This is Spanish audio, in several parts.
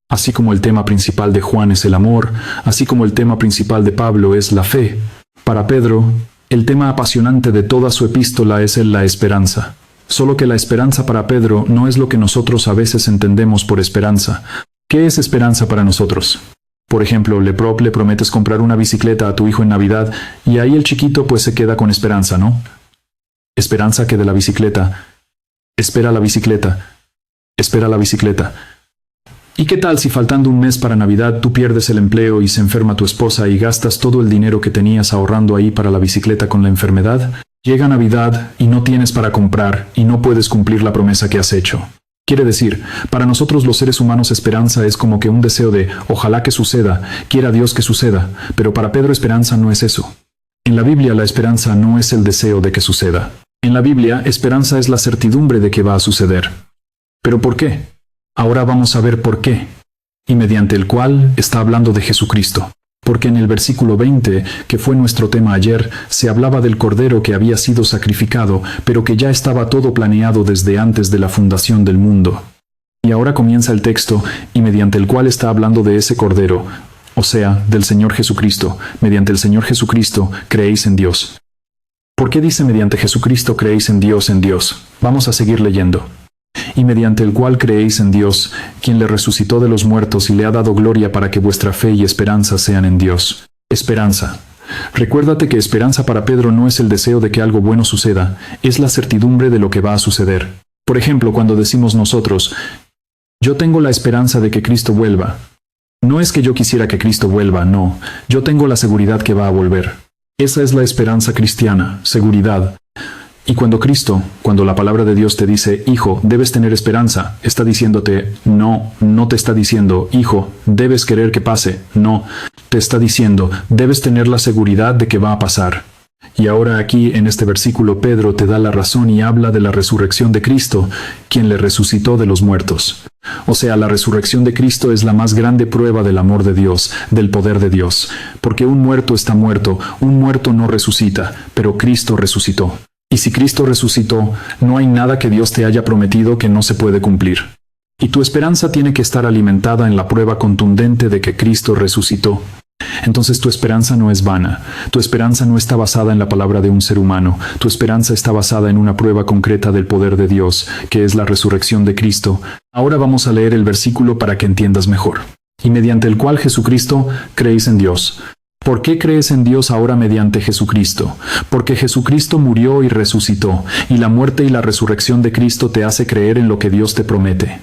Así como el tema principal de Juan es el amor, así como el tema principal de Pablo es la fe, para Pedro, el tema apasionante de toda su epístola es la esperanza. Solo que la esperanza para Pedro no es lo que nosotros a veces entendemos por esperanza. ¿Qué es esperanza para nosotros? Por ejemplo, le prometes comprar una bicicleta a tu hijo en Navidad y ahí el chiquito pues se queda con esperanza, ¿no? Esperanza que de la bicicleta. Espera la bicicleta. Espera la bicicleta. ¿Y qué tal si faltando un mes para Navidad tú pierdes el empleo y se enferma tu esposa y gastas todo el dinero que tenías ahorrando ahí para la bicicleta con la enfermedad? Llega Navidad y no tienes para comprar y no puedes cumplir la promesa que has hecho. Quiere decir, para nosotros los seres humanos esperanza es como que un deseo de ojalá que suceda, quiera Dios que suceda, pero para Pedro esperanza no es eso. En la Biblia la esperanza no es el deseo de que suceda. En la Biblia esperanza es la certidumbre de que va a suceder. ¿Pero por qué? Ahora vamos a ver por qué. Y mediante el cual está hablando de Jesucristo. Porque en el versículo 20, que fue nuestro tema ayer, se hablaba del Cordero que había sido sacrificado, pero que ya estaba todo planeado desde antes de la fundación del mundo. Y ahora comienza el texto, y mediante el cual está hablando de ese Cordero, o sea, del Señor Jesucristo. Mediante el Señor Jesucristo creéis en Dios. ¿Por qué dice mediante Jesucristo creéis en Dios, en Dios? Vamos a seguir leyendo. Y mediante el cual creéis en Dios, quien le resucitó de los muertos y le ha dado gloria para que vuestra fe y esperanza sean en Dios. Esperanza. Recuérdate que esperanza para Pedro no es el deseo de que algo bueno suceda, es la certidumbre de lo que va a suceder. Por ejemplo, cuando decimos nosotros, yo tengo la esperanza de que Cristo vuelva. No es que yo quisiera que Cristo vuelva, no, yo tengo la seguridad que va a volver. Esa es la esperanza cristiana, seguridad. Y cuando la palabra de Dios te dice, hijo, debes tener esperanza, está diciéndote, no te está diciendo, hijo, debes querer que pase, no, te está diciendo, debes tener la seguridad de que va a pasar. Y ahora aquí en este versículo Pedro te da la razón y habla de la resurrección de Cristo, quien le resucitó de los muertos. O sea, la resurrección de Cristo es la más grande prueba del amor de Dios, del poder de Dios, porque un muerto está muerto, un muerto no resucita, pero Cristo resucitó. Y si Cristo resucitó, no hay nada que Dios te haya prometido que no se puede cumplir. Y tu esperanza tiene que estar alimentada en la prueba contundente de que Cristo resucitó. Entonces tu esperanza no es vana. Tu esperanza no está basada en la palabra de un ser humano. Tu esperanza está basada en una prueba concreta del poder de Dios, que es la resurrección de Cristo. Ahora vamos a leer el versículo para que entiendas mejor. Y mediante el cual Jesucristo creéis en Dios. ¿Por qué crees en Dios ahora mediante Jesucristo? Porque Jesucristo murió y resucitó, y la muerte y la resurrección de Cristo te hace creer en lo que Dios te promete.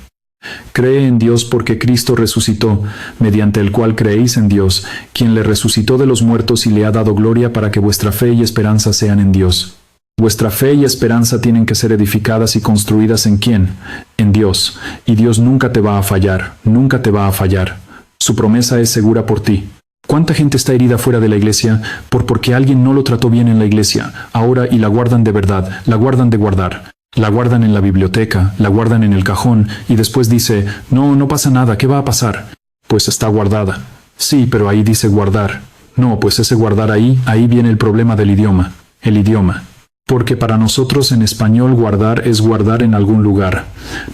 Cree en Dios porque Cristo resucitó, mediante el cual creéis en Dios, quien le resucitó de los muertos y le ha dado gloria para que vuestra fe y esperanza sean en Dios. Vuestra fe y esperanza tienen que ser edificadas y construidas ¿en quién? En Dios. Y Dios nunca te va a fallar, nunca te va a fallar. Su promesa es segura por ti. ¿Cuánta gente está herida fuera de la iglesia porque alguien no lo trató bien en la iglesia, ahora y la guardan de verdad, la guardan de guardar? La guardan en la biblioteca, la guardan en el cajón y después dice, no pasa nada, ¿qué va a pasar? Pues está guardada. Sí, pero ahí dice guardar. No, pues ese guardar ahí viene el problema del idioma, el idioma. Porque para nosotros en español guardar es guardar en algún lugar,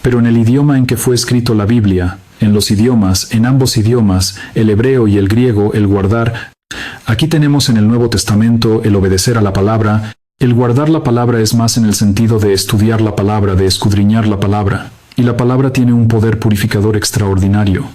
pero en el idioma en que fue escrito la Biblia, en los idiomas, en ambos idiomas, el hebreo y el griego, el guardar. Aquí tenemos en el Nuevo Testamento el obedecer a la palabra. El guardar la palabra es más en el sentido de estudiar la palabra, de escudriñar la palabra. Y la palabra tiene un poder purificador extraordinario.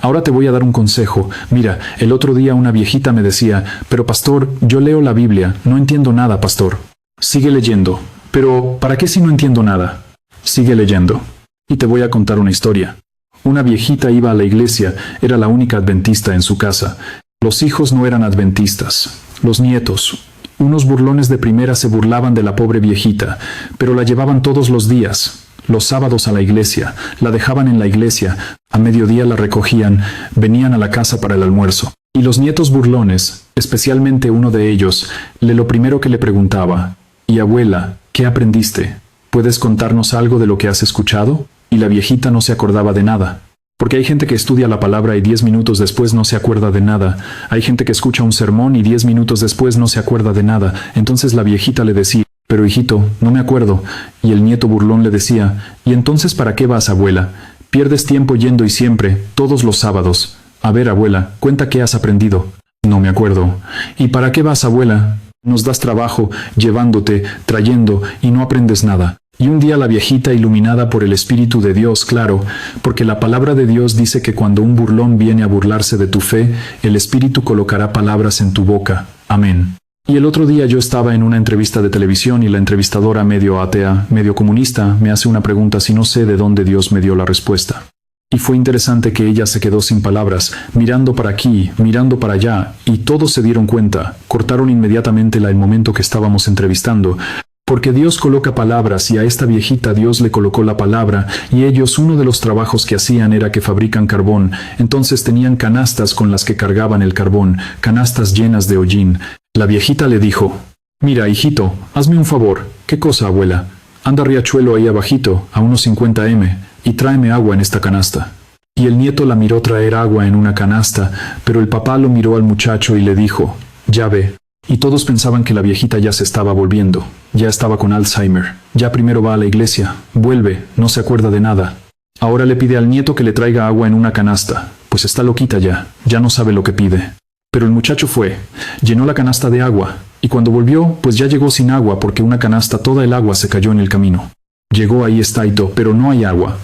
Ahora te voy a dar un consejo. Mira, el otro día una viejita me decía, pero pastor, yo leo la Biblia, no entiendo nada, pastor. Sigue leyendo. Pero, ¿para qué si no entiendo nada? Sigue leyendo. Y te voy a contar una historia. Una viejita iba a la iglesia, era la única adventista en su casa. Los hijos no eran adventistas. Los nietos, unos burlones de primera se burlaban de la pobre viejita, pero la llevaban todos los días, los sábados a la iglesia, la dejaban en la iglesia, a mediodía la recogían, venían a la casa para el almuerzo. Y los nietos burlones, especialmente uno de ellos, lo primero que le preguntaba, «¿Y abuela, qué aprendiste? ¿Puedes contarnos algo de lo que has escuchado?» Y la viejita no se acordaba de nada. Porque hay gente que estudia la palabra y 10 minutos después no se acuerda de nada. Hay gente que escucha un sermón y 10 minutos después no se acuerda de nada. Entonces la viejita le decía, «Pero hijito, no me acuerdo». Y el nieto burlón le decía, «¿Y entonces para qué vas, abuela?» Pierdes tiempo yendo y siempre, todos los sábados. A ver, abuela, cuenta qué has aprendido. No me acuerdo. ¿Y para qué vas, abuela? Nos das trabajo, llevándote, trayendo, y no aprendes nada. Y un día la viejita, iluminada por el Espíritu de Dios, claro, porque la palabra de Dios dice que cuando un burlón viene a burlarse de tu fe, el Espíritu colocará palabras en tu boca. Amén. Y el otro día yo estaba en una entrevista de televisión y la entrevistadora, medio atea, medio comunista, me hace una pregunta si no sé de dónde Dios me dio la respuesta. Y fue interesante que ella se quedó sin palabras, mirando para aquí, mirando para allá, y todos se dieron cuenta, cortaron inmediatamente el momento que estábamos entrevistando, porque Dios coloca palabras y a esta viejita Dios le colocó la palabra, y ellos uno de los trabajos que hacían era que fabrican carbón, entonces tenían canastas con las que cargaban el carbón, canastas llenas de hollín. La viejita le dijo, mira, hijito, hazme un favor. ¿Qué cosa, abuela? Anda riachuelo ahí abajito, a unos 50 m, y tráeme agua en esta canasta. Y el nieto la miró traer agua en una canasta, pero el papá lo miró al muchacho y le dijo, ya ve. Y todos pensaban que la viejita ya se estaba volviendo, ya estaba con Alzheimer, ya primero va a la iglesia, vuelve, no se acuerda de nada. Ahora le pide al nieto que le traiga agua en una canasta, pues está loquita ya no sabe lo que pide. Pero el muchacho fue, llenó la canasta de agua, y cuando volvió, pues ya llegó sin agua porque una canasta toda el agua se cayó en el camino. Llegó ahí Estaito, pero no hay agua.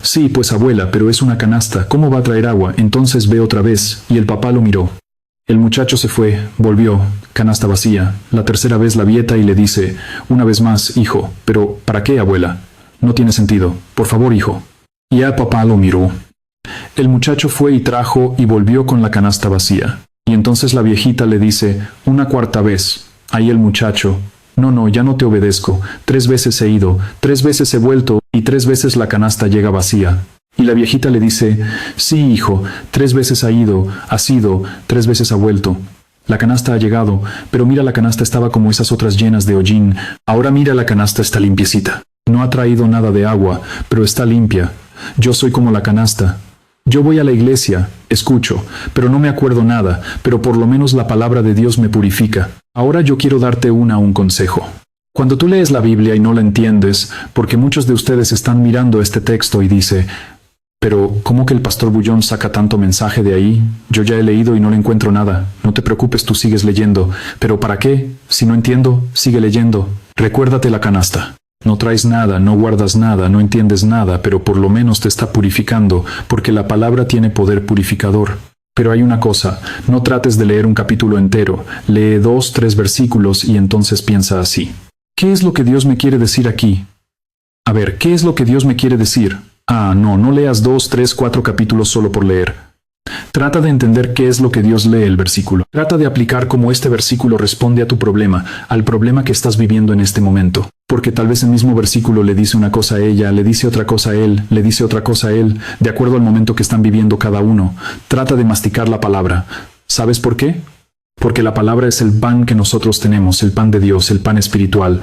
Sí, pues abuela, pero es una canasta, ¿cómo va a traer agua? Entonces ve otra vez, y el papá lo miró. El muchacho se fue, volvió, canasta vacía. La tercera vez la vieta y le dice, una vez más, hijo, pero ¿para qué, abuela? No tiene sentido, por favor, hijo. Y a papá lo miró. El muchacho fue y trajo y volvió con la canasta vacía. Y entonces la viejita le dice, una cuarta vez. Ahí el muchacho, no, ya no te obedezco. 3 veces he ido, 3 veces he vuelto, y 3 veces la canasta llega vacía. Y la viejita le dice, sí, hijo, 3 veces ha ido, 3 veces ha vuelto. La canasta ha llegado, pero mira, la canasta estaba como esas otras llenas de hollín. Ahora mira, la canasta está limpiecita. No ha traído nada de agua, pero está limpia. Yo soy como la canasta. Yo voy a la iglesia, escucho, pero no me acuerdo nada, pero por lo menos la palabra de Dios me purifica. Ahora yo quiero darte un consejo. Cuando tú lees la Biblia y no la entiendes, porque muchos de ustedes están mirando este texto y dice, pero ¿cómo que el pastor Bullón saca tanto mensaje de ahí? Yo ya he leído y no le encuentro nada. No te preocupes, tú sigues leyendo. ¿Pero para qué? Si no entiendo, sigue leyendo. Recuérdate la canasta. No traes nada, no guardas nada, no entiendes nada, pero por lo menos te está purificando, porque la palabra tiene poder purificador. Pero hay una cosa, no trates de leer un capítulo entero, lee 2, 3 versículos y entonces piensa así. ¿Qué es lo que Dios me quiere decir aquí? A ver, ¿qué es lo que Dios me quiere decir? No leas 2, 3, 4 capítulos solo por leer. Trata de entender qué es lo que Dios lee el versículo. Trata de aplicar cómo este versículo responde a tu problema, al problema que estás viviendo en este momento. Porque tal vez el mismo versículo le dice una cosa a ella, le dice otra cosa a él, le dice otra cosa a él, de acuerdo al momento que están viviendo cada uno. Trata de masticar la palabra. ¿Sabes por qué? Porque la palabra es el pan que nosotros tenemos, el pan de Dios, el pan espiritual.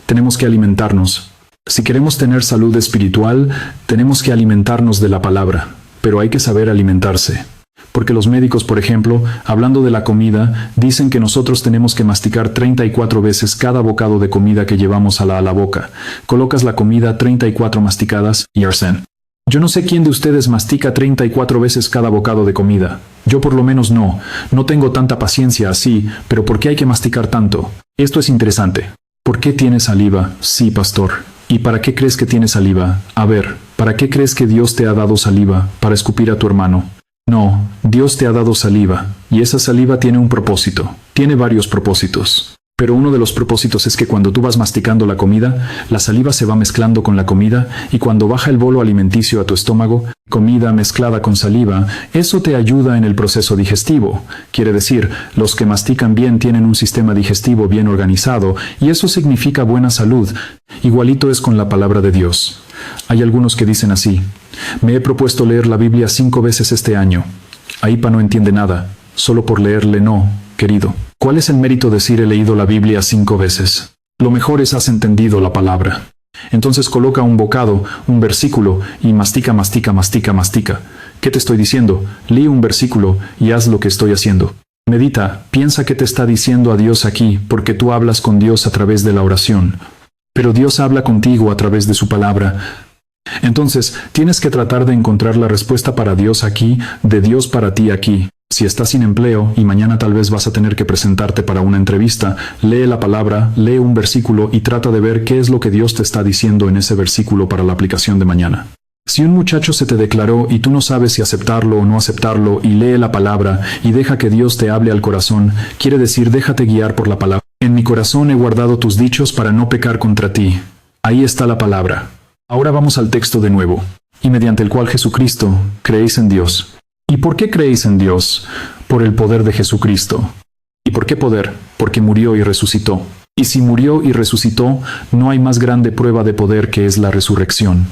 Tenemos que alimentarnos. Si queremos tener salud espiritual, tenemos que alimentarnos de la palabra. Pero hay que saber alimentarse. Porque los médicos, por ejemplo, hablando de la comida, dicen que nosotros tenemos que masticar 34 veces cada bocado de comida que llevamos a la boca. Colocas la comida 34 masticadas y arsen. Yo no sé quién de ustedes mastica 34 veces cada bocado de comida. Yo por lo menos no. No tengo tanta paciencia así, pero ¿por qué hay que masticar tanto? Esto es interesante. ¿Por qué tienes saliva? Sí, pastor. ¿Y para qué crees que tienes saliva? A ver, ¿para qué crees que Dios te ha dado saliva? ¿Para escupir a tu hermano? No, Dios te ha dado saliva, y esa saliva tiene un propósito. Tiene varios propósitos. Pero uno de los propósitos es que cuando tú vas masticando la comida, la saliva se va mezclando con la comida, y cuando baja el bolo alimenticio a tu estómago, comida mezclada con saliva, eso te ayuda en el proceso digestivo. Quiere decir, los que mastican bien tienen un sistema digestivo bien organizado, y eso significa buena salud. Igualito es con la palabra de Dios. Hay algunos que dicen así, me he propuesto leer la Biblia 5 veces este año. Aipa no entiende nada, solo por leerle no, querido. ¿Cuál es el mérito de decir he leído la Biblia 5 veces? Lo mejor es has entendido la palabra. Entonces coloca un bocado, un versículo, y mastica. ¿Qué te estoy diciendo? Lee un versículo y haz lo que estoy haciendo. Medita, piensa qué te está diciendo a Dios aquí, porque tú hablas con Dios a través de la oración. Pero Dios habla contigo a través de su palabra. Entonces, tienes que tratar de encontrar la respuesta para Dios aquí, de Dios para ti aquí. Si estás sin empleo y mañana tal vez vas a tener que presentarte para una entrevista, lee la palabra, lee un versículo y trata de ver qué es lo que Dios te está diciendo en ese versículo para la aplicación de mañana. Si un muchacho se te declaró y tú no sabes si aceptarlo o no aceptarlo, y lee la palabra y deja que Dios te hable al corazón, quiere decir déjate guiar por la palabra. En mi corazón he guardado tus dichos para no pecar contra ti. Ahí está la palabra. Ahora vamos al texto de nuevo. Y mediante el cual Jesucristo, creéis en Dios. ¿Y por qué creéis en Dios? Por el poder de Jesucristo. ¿Y por qué poder? Porque murió y resucitó. Y si murió y resucitó, no hay más grande prueba de poder que es la resurrección.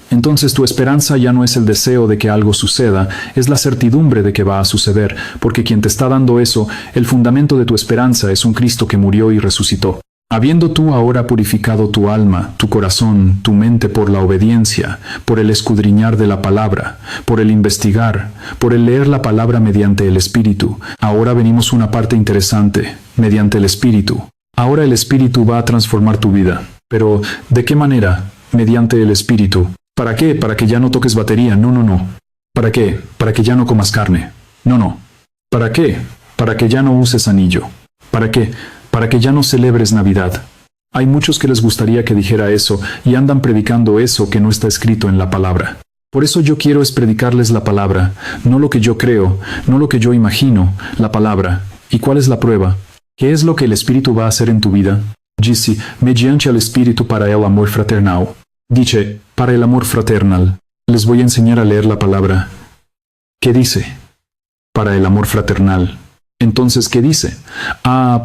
Entonces tu esperanza ya no es el deseo de que algo suceda, es la certidumbre de que va a suceder, porque quien te está dando eso, el fundamento de tu esperanza es un Cristo que murió y resucitó. Habiendo tú ahora purificado tu alma, tu corazón, tu mente por la obediencia, por el escudriñar de la palabra, por el investigar, por el leer la palabra mediante el Espíritu, ahora venimos a una parte interesante, mediante el Espíritu. Ahora el Espíritu va a transformar tu vida. Pero, ¿de qué manera? Mediante el Espíritu. ¿Para qué? ¿Para que ya no toques batería? No. ¿Para qué? ¿Para que ya no comas carne? No. ¿Para qué? Para que ya no uses anillo. ¿Para qué? Para que ya no celebres Navidad. Hay muchos que les gustaría que dijera eso y andan predicando eso que no está escrito en la palabra. Por eso yo quiero es predicarles la palabra, no lo que yo creo, no lo que yo imagino, la palabra. ¿Y cuál es la prueba? ¿Qué es lo que el Espíritu va a hacer en tu vida? Dice, mediante el Espíritu para el amor fraternal. Dice, para el amor fraternal. Les voy a enseñar a leer la palabra. ¿Qué dice? Para el amor fraternal. Entonces, ¿qué dice?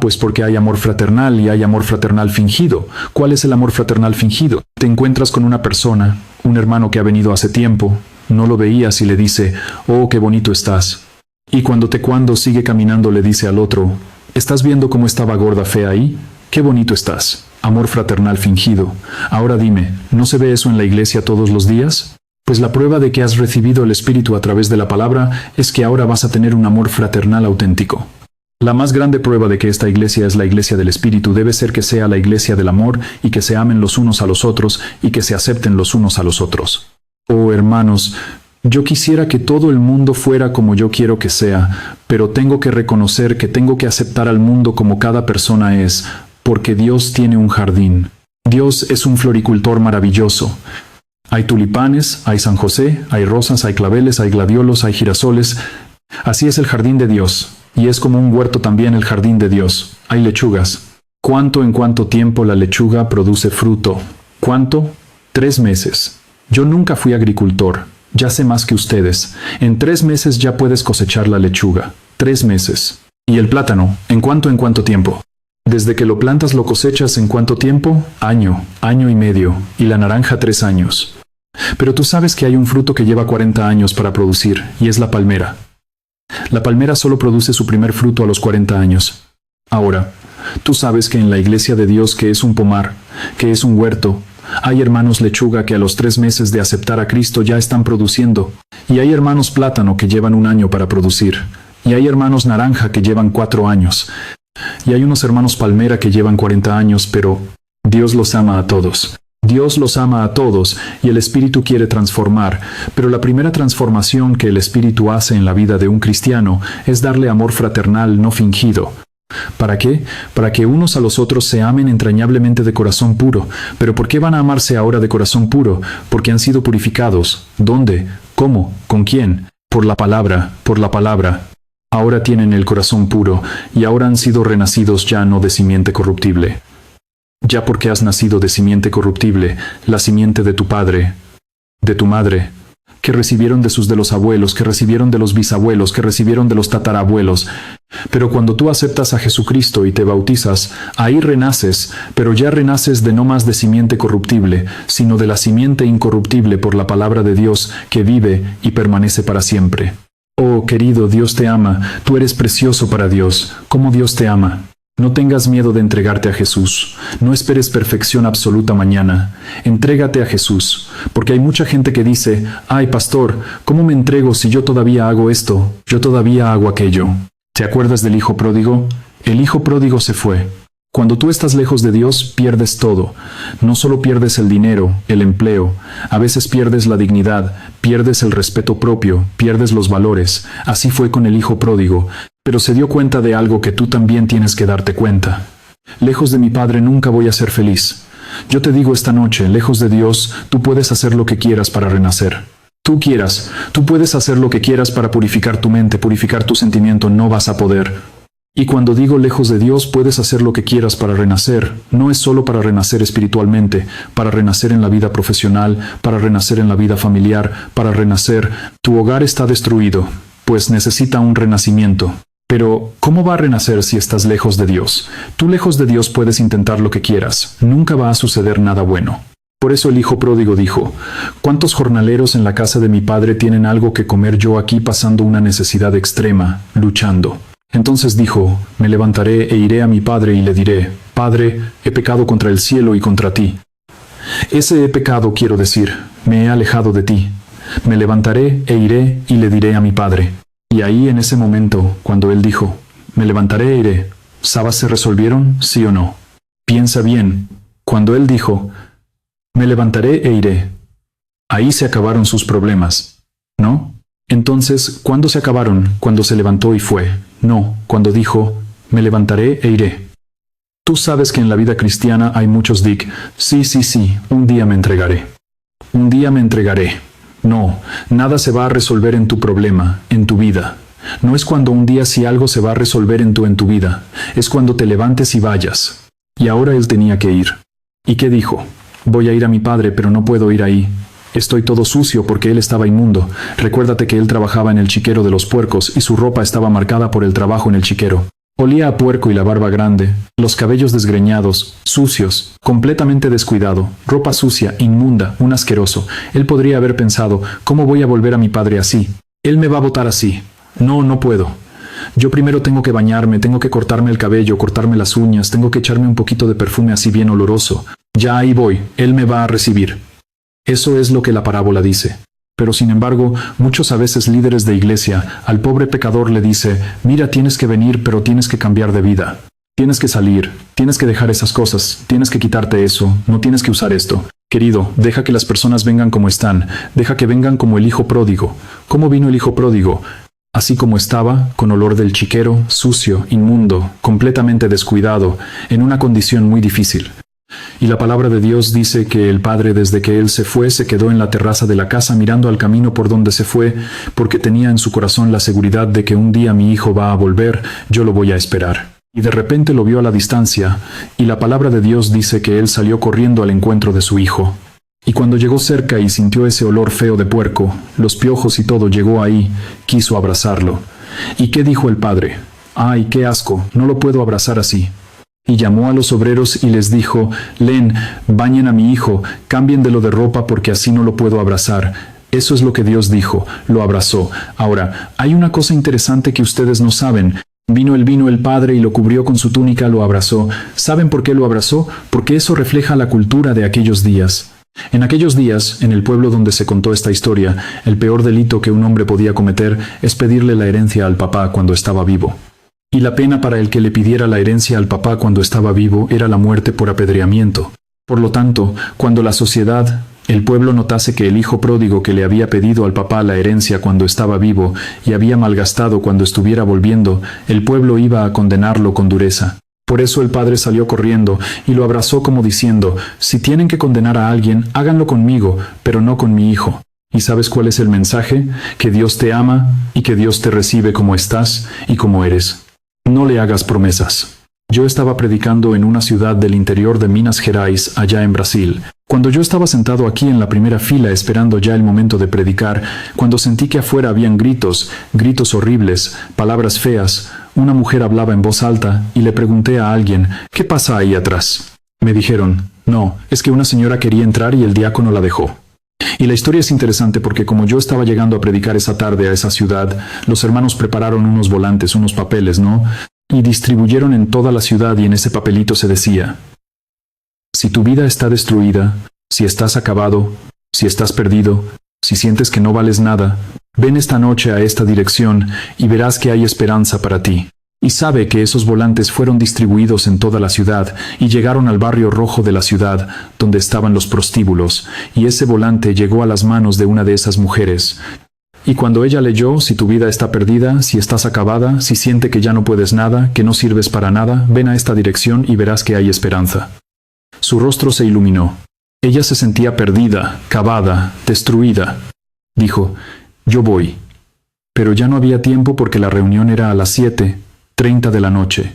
Pues porque hay amor fraternal y hay amor fraternal fingido. ¿Cuál es el amor fraternal fingido? Te encuentras con una persona, un hermano que ha venido hace tiempo, no lo veías y le dice, oh, qué bonito estás. Y cuando sigue caminando le dice al otro, ¿estás viendo cómo estaba gorda fea ahí? Qué bonito estás. Amor fraternal fingido. Ahora dime, ¿no se ve eso en la iglesia todos los días? Pues la prueba de que has recibido el Espíritu a través de la palabra es que ahora vas a tener un amor fraternal auténtico. La más grande prueba de que esta iglesia es la iglesia del Espíritu debe ser que sea la iglesia del amor y que se amen los unos a los otros y que se acepten los unos a los otros. Oh hermanos, yo quisiera que todo el mundo fuera como yo quiero que sea, pero tengo que reconocer que tengo que aceptar al mundo como cada persona es, porque Dios tiene un jardín. Dios es un floricultor maravilloso. Hay tulipanes, hay San José, hay rosas, hay claveles, hay gladiolos, hay girasoles. Así es el jardín de Dios, y es como un huerto también el jardín de Dios. Hay lechugas. ¿Cuánto en cuánto tiempo la lechuga produce fruto? ¿Cuánto? 3 meses. Yo nunca fui agricultor, ya sé más que ustedes. En 3 meses ya puedes cosechar la lechuga. 3 meses. ¿Y el plátano? ¿En cuánto tiempo? Desde que lo plantas lo cosechas ¿en cuánto tiempo? Año y medio, y la naranja 3 años. Pero tú sabes que hay un fruto que lleva 40 años para producir, y es la palmera. La palmera solo produce su primer fruto a los 40 años. Ahora, tú sabes que en la iglesia de Dios, que es un pomar, que es un huerto, hay hermanos lechuga que a los 3 meses de aceptar a Cristo ya están produciendo, y hay hermanos plátano que llevan 1 año para producir, y hay hermanos naranja que llevan 4 años, y hay unos hermanos palmera que llevan 40 años, pero Dios los ama a todos. Dios los ama a todos y el Espíritu quiere transformar, pero la primera transformación que el Espíritu hace en la vida de un cristiano es darle amor fraternal no fingido. ¿Para qué? Para que unos a los otros se amen entrañablemente de corazón puro. ¿Pero por qué van a amarse ahora de corazón puro? Porque han sido purificados. ¿Dónde? ¿Cómo? ¿Con quién? Por la palabra, por la palabra. Ahora tienen el corazón puro, y ahora han sido renacidos ya no de simiente corruptible. Ya porque has nacido de simiente corruptible, la simiente de tu padre, de tu madre, que recibieron de los abuelos, que recibieron de los bisabuelos, que recibieron de los tatarabuelos. Pero cuando tú aceptas a Jesucristo y te bautizas, ahí renaces, pero ya renaces de no más de simiente corruptible, sino de la simiente incorruptible por la palabra de Dios que vive y permanece para siempre. Oh, querido, Dios te ama, tú eres precioso para Dios, ¿cómo Dios te ama? No tengas miedo de entregarte a Jesús. No esperes perfección absoluta mañana. Entrégate a Jesús, porque hay mucha gente que dice, ay, pastor, ¿cómo me entrego si yo todavía hago esto? Yo todavía hago aquello. ¿Te acuerdas del hijo pródigo? El hijo pródigo se fue. Cuando tú estás lejos de Dios, pierdes todo. No solo pierdes el dinero, el empleo, a veces pierdes la dignidad, pierdes el respeto propio, pierdes los valores. Así fue con el hijo pródigo, pero se dio cuenta de algo que tú también tienes que darte cuenta. Lejos de mi Padre nunca voy a ser feliz. Yo te digo esta noche, lejos de Dios, tú puedes hacer lo que quieras para renacer. Tú puedes hacer lo que quieras para purificar tu mente, purificar tu sentimiento, no vas a poder. Y cuando digo lejos de Dios, puedes hacer lo que quieras para renacer. No es solo para renacer espiritualmente, para renacer en la vida profesional, para renacer en la vida familiar, para renacer. Tu hogar está destruido, pues necesita un renacimiento. Pero, ¿cómo va a renacer si estás lejos de Dios? Tú lejos de Dios puedes intentar lo que quieras. Nunca va a suceder nada bueno. Por eso el hijo pródigo dijo, ¿cuántos jornaleros en la casa de mi padre tienen algo que comer yo aquí pasando una necesidad extrema, luchando? Entonces dijo, me levantaré e iré a mi padre y le diré, Padre, he pecado contra el cielo y contra ti. Ese he pecado quiero decir, me he alejado de ti. Me levantaré e iré y le diré a mi padre. Y ahí en ese momento, cuando él dijo, me levantaré e iré, ¿sabes se resolvieron, sí o no? Piensa bien, cuando él dijo, me levantaré e iré, ahí se acabaron sus problemas, ¿no? Entonces, ¿cuándo se acabaron? Cuando se levantó y fue. No, cuando dijo, me levantaré e iré. Tú sabes que en la vida cristiana hay muchos sí, un día me entregaré. Un día me entregaré. No, nada se va a resolver en tu problema, en tu vida. No es cuando un día si algo se va a resolver en tu vida, es cuando te levantes y vayas. Y ahora él tenía que ir. ¿Y qué dijo? Voy a ir a mi padre, pero no puedo ir ahí. Estoy todo sucio porque él estaba inmundo. Recuérdate que él trabajaba en el chiquero de los puercos y su ropa estaba marcada por el trabajo en el chiquero. Olía a puerco y la barba grande, los cabellos desgreñados, sucios, completamente descuidado, ropa sucia, inmunda, un asqueroso. Él podría haber pensado, ¿cómo voy a volver a mi padre así? Él me va a botar así. No, no puedo. Yo primero tengo que bañarme, tengo que cortarme el cabello, cortarme las uñas, tengo que echarme un poquito de perfume así bien oloroso. Ya ahí voy, él me va a recibir. Eso es lo que la parábola dice. Pero sin embargo, muchos a veces líderes de iglesia, al pobre pecador le dice, mira, tienes que venir, pero tienes que cambiar de vida. Tienes que salir, tienes que dejar esas cosas, tienes que quitarte eso, no tienes que usar esto. Querido, deja que las personas vengan como están, deja que vengan como el hijo pródigo. ¿Cómo vino el hijo pródigo? Así como estaba, con olor del chiquero, sucio, inmundo, completamente descuidado, en una condición muy difícil. Y la palabra de Dios dice que el padre desde que él se fue se quedó en la terraza de la casa mirando al camino por donde se fue, porque tenía en su corazón la seguridad de que un día mi hijo va a volver, yo lo voy a esperar. Y de repente lo vio a la distancia, y la palabra de Dios dice que él salió corriendo al encuentro de su hijo. Y cuando llegó cerca y sintió ese olor feo de puerco, los piojos y todo, llegó ahí, quiso abrazarlo. ¿Y qué dijo el padre? ¡Ay, qué asco! No lo puedo abrazar así. Y llamó a los obreros y les dijo, Len, bañen a mi hijo, cámbienlo de ropa porque así no lo puedo abrazar. Eso es lo que Dios dijo, lo abrazó. Ahora, hay una cosa interesante que ustedes no saben. Vino el padre y lo cubrió con su túnica, lo abrazó. ¿Saben por qué lo abrazó? Porque eso refleja la cultura de aquellos días. En aquellos días, en el pueblo donde se contó esta historia, el peor delito que un hombre podía cometer es pedirle la herencia al papá cuando estaba vivo. Y la pena para el que le pidiera la herencia al papá cuando estaba vivo era la muerte por apedreamiento. Por lo tanto, cuando la sociedad, el pueblo notase que el hijo pródigo que le había pedido al papá la herencia cuando estaba vivo y había malgastado cuando estuviera volviendo, el pueblo iba a condenarlo con dureza. Por eso el padre salió corriendo y lo abrazó como diciendo, si tienen que condenar a alguien, háganlo conmigo, pero no con mi hijo. ¿Y sabes cuál es el mensaje? Que Dios te ama y que Dios te recibe como estás y como eres. No le hagas promesas. Yo estaba predicando en una ciudad del interior de Minas Gerais, allá en Brasil. Cuando yo estaba sentado aquí en la primera fila esperando ya el momento de predicar, cuando sentí que afuera habían gritos, gritos horribles, palabras feas, una mujer hablaba en voz alta y le pregunté a alguien, ¿qué pasa ahí atrás? Me dijeron, no, es que una señora quería entrar y el diácono la dejó. Y la historia es interesante porque como yo estaba llegando a predicar esa tarde a esa ciudad, los hermanos prepararon unos volantes, unos papeles, ¿no? Y distribuyeron en toda la ciudad y en ese papelito se decía, si tu vida está destruida, si estás acabado, si estás perdido, si sientes que no vales nada, ven esta noche a esta dirección y verás que hay esperanza para ti. y sabe que esos volantes fueron distribuidos en toda la ciudad y llegaron al barrio rojo de la ciudad, donde estaban los prostíbulos, y ese volante llegó a las manos de una de esas mujeres. Y cuando ella leyó, si tu vida está perdida, si estás acabada, si siente que ya no puedes nada, que no sirves para nada, ven a esta dirección y verás que hay esperanza. Su rostro se iluminó. Ella se sentía perdida, cavada, destruida. Dijo, yo voy. Pero ya no había tiempo porque la reunión era a las 7:30 de la noche.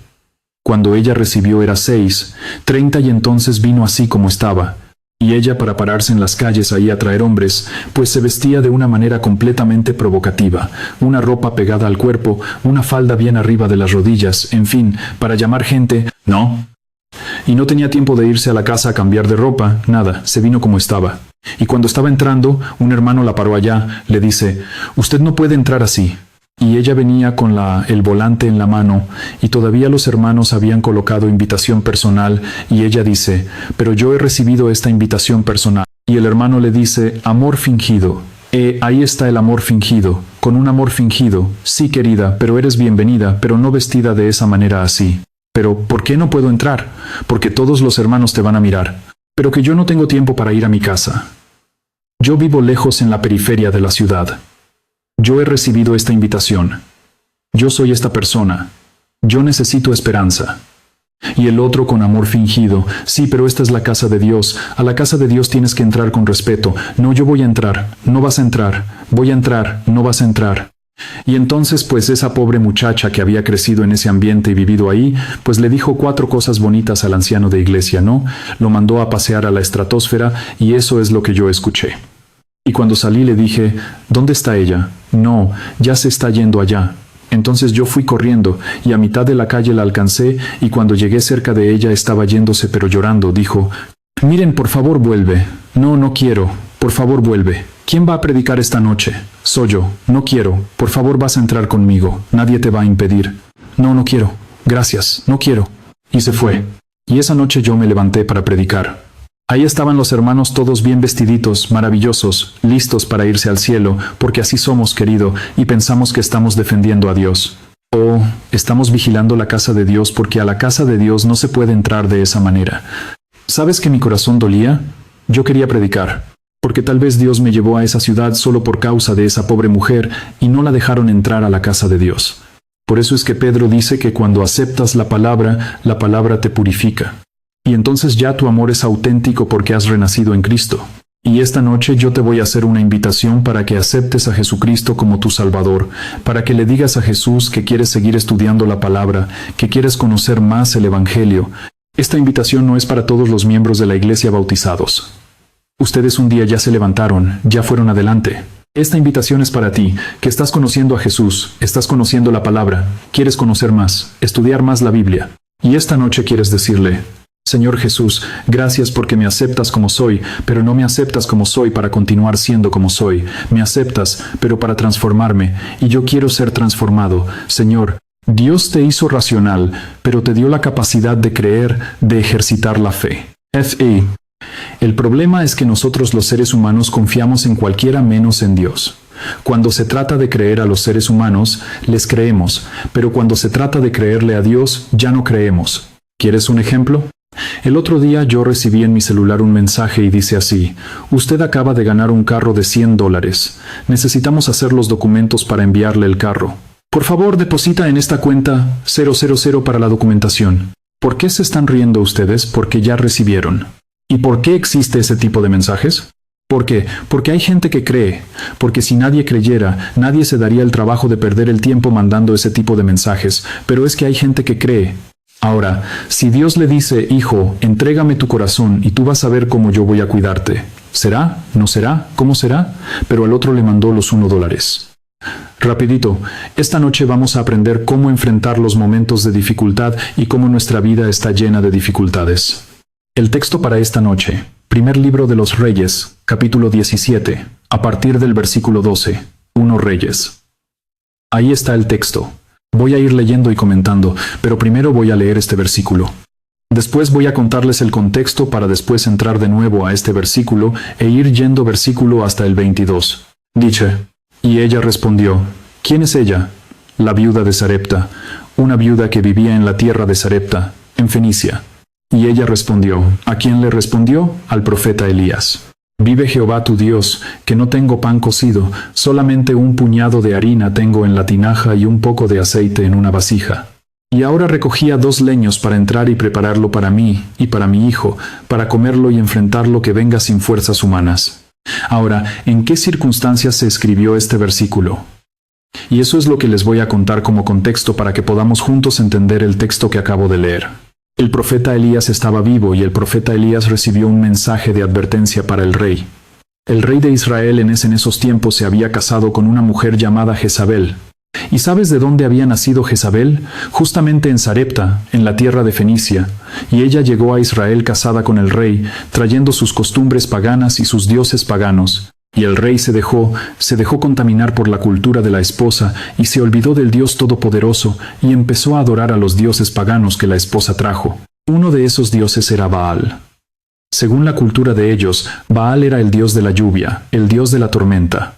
Cuando ella recibió era 6:30 y entonces vino así como estaba. Y ella para pararse en las calles ahí a traer hombres, pues se vestía de una manera completamente provocativa, una ropa pegada al cuerpo, una falda bien arriba de las rodillas, en fin, para llamar gente, no. Y no tenía tiempo de irse a la casa a cambiar de ropa, nada, se vino como estaba. Y cuando estaba entrando, un hermano la paró allá, le dice, usted no puede entrar así. Y ella venía con el volante en la mano, y todavía los hermanos habían colocado invitación personal, y ella dice, pero yo he recibido esta invitación personal. Y el hermano le dice, amor fingido. Ahí está el amor fingido, con un amor fingido. Sí, querida, pero eres bienvenida, pero no vestida de esa manera así. Pero, ¿por qué no puedo entrar? Porque todos los hermanos te van a mirar. Pero que yo no tengo tiempo para ir a mi casa. Yo vivo lejos en la periferia de la ciudad. Yo he recibido esta invitación. Yo soy esta persona. Yo necesito esperanza. Y el otro con amor fingido. Sí, pero esta es la casa de Dios. A la casa de Dios tienes que entrar con respeto. No, yo voy a entrar. No vas a entrar. Voy a entrar. No vas a entrar. Y entonces, pues esa pobre muchacha que había crecido en ese ambiente y vivido ahí, pues le dijo 4 cosas bonitas al anciano de iglesia, ¿no? Lo mandó a pasear a la estratosfera y eso es lo que yo escuché. Y cuando salí le dije, ¿dónde está ella? No, ya se está yendo allá. Entonces yo fui corriendo y a mitad de la calle la alcancé y cuando llegué cerca de ella estaba yéndose pero llorando. Dijo, miren, por favor vuelve. No, no quiero. Por favor vuelve. ¿Quién va a predicar esta noche? Soy yo. No quiero. Por favor vas a entrar conmigo. Nadie te va a impedir. No, no quiero. Gracias. No quiero. Y se fue. Y esa noche yo me levanté para predicar. Ahí estaban los hermanos todos bien vestiditos, maravillosos, listos para irse al cielo, porque así somos, querido, y pensamos que estamos defendiendo a Dios. Oh, estamos vigilando la casa de Dios porque a la casa de Dios no se puede entrar de esa manera. ¿Sabes que mi corazón dolía? Yo quería predicar. Porque tal vez Dios me llevó a esa ciudad solo por causa de esa pobre mujer y no la dejaron entrar a la casa de Dios. Por eso es que Pedro dice que cuando aceptas la palabra te purifica. Y entonces ya tu amor es auténtico porque has renacido en Cristo. Y esta noche yo te voy a hacer una invitación para que aceptes a Jesucristo como tu Salvador, para que le digas a Jesús que quieres seguir estudiando la palabra, que quieres conocer más el Evangelio. Esta invitación no es para todos los miembros de la iglesia bautizados. Ustedes un día ya se levantaron, ya fueron adelante. Esta invitación es para ti, que estás conociendo a Jesús, estás conociendo la palabra, quieres conocer más, estudiar más la Biblia. Y esta noche quieres decirle, Señor Jesús, gracias porque me aceptas como soy, pero no me aceptas como soy para continuar siendo como soy. Me aceptas, pero para transformarme, y yo quiero ser transformado. Señor, Dios te hizo racional, pero te dio la capacidad de creer, de ejercitar la fe. F.E. El problema es que nosotros los seres humanos confiamos en cualquiera menos en Dios. Cuando se trata de creer a los seres humanos, les creemos, pero cuando se trata de creerle a Dios, ya no creemos. ¿Quieres un ejemplo? El otro día yo recibí en mi celular un mensaje y dice así, usted acaba de ganar un carro de $100. Necesitamos hacer los documentos para enviarle el carro. Por favor, deposita en esta cuenta 000 para la documentación. ¿Por qué se están riendo ustedes? Porque ya recibieron. ¿Y por qué existe ese tipo de mensajes? ¿Por qué? Porque hay gente que cree. Porque si nadie creyera, nadie se daría el trabajo de perder el tiempo mandando ese tipo de mensajes. Pero es que hay gente que cree. Ahora, si Dios le dice, hijo, entrégame tu corazón y tú vas a ver cómo yo voy a cuidarte. ¿Será? ¿No será? ¿Cómo será? Pero al otro le mandó los $1. Rapidito, esta noche vamos a aprender cómo enfrentar los momentos de dificultad y cómo nuestra vida está llena de dificultades. El texto para esta noche, primer libro de los Reyes, capítulo 17, a partir del versículo 12, 1 Reyes. Ahí está el texto. Voy a ir leyendo y comentando, pero primero voy a leer este versículo. Después voy a contarles el contexto para después entrar de nuevo a este versículo e ir yendo versículo hasta el 22. Dice, y ella respondió, ¿quién es ella? La viuda de Sarepta, una viuda que vivía en la tierra de Sarepta, en Fenicia. Y ella respondió, ¿a quién le respondió? Al profeta Elías. Vive Jehová tu Dios, que no tengo pan cocido, solamente un puñado de harina tengo en la tinaja y un poco de aceite en una vasija. Y ahora recogía 2 leños para entrar y prepararlo para mí y para mi hijo, para comerlo y enfrentarlo que venga sin fuerzas humanas. Ahora, ¿en qué circunstancias se escribió este versículo? Y eso es lo que les voy a contar como contexto para que podamos juntos entender el texto que acabo de leer. El profeta Elías estaba vivo y el profeta Elías recibió un mensaje de advertencia para el rey. El rey de Israel en esos tiempos se había casado con una mujer llamada Jezabel. ¿Y sabes de dónde había nacido Jezabel? Justamente en Sarepta, en la tierra de Fenicia, y ella llegó a Israel casada con el rey, trayendo sus costumbres paganas y sus dioses paganos. Y el rey se dejó contaminar por la cultura de la esposa y se olvidó del Dios Todopoderoso y empezó a adorar a los dioses paganos que la esposa trajo. Uno de esos dioses era Baal. Según la cultura de ellos, Baal era el dios de la lluvia, el dios de la tormenta.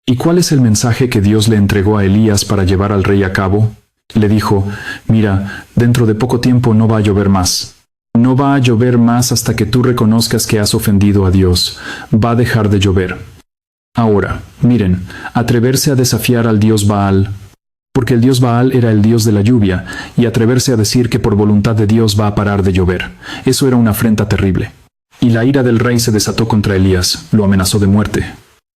¿Y cuál es el mensaje que Dios le entregó a Elías para llevar al rey a cabo? Le dijo, mira, dentro de poco tiempo no va a llover más. No va a llover más hasta que tú reconozcas que has ofendido a Dios. Va a dejar de llover. Ahora, miren, atreverse a desafiar al dios Baal, porque el dios Baal era el dios de la lluvia, y atreverse a decir que por voluntad de Dios va a parar de llover. Eso era una afrenta terrible. Y la ira del rey se desató contra Elías, lo amenazó de muerte.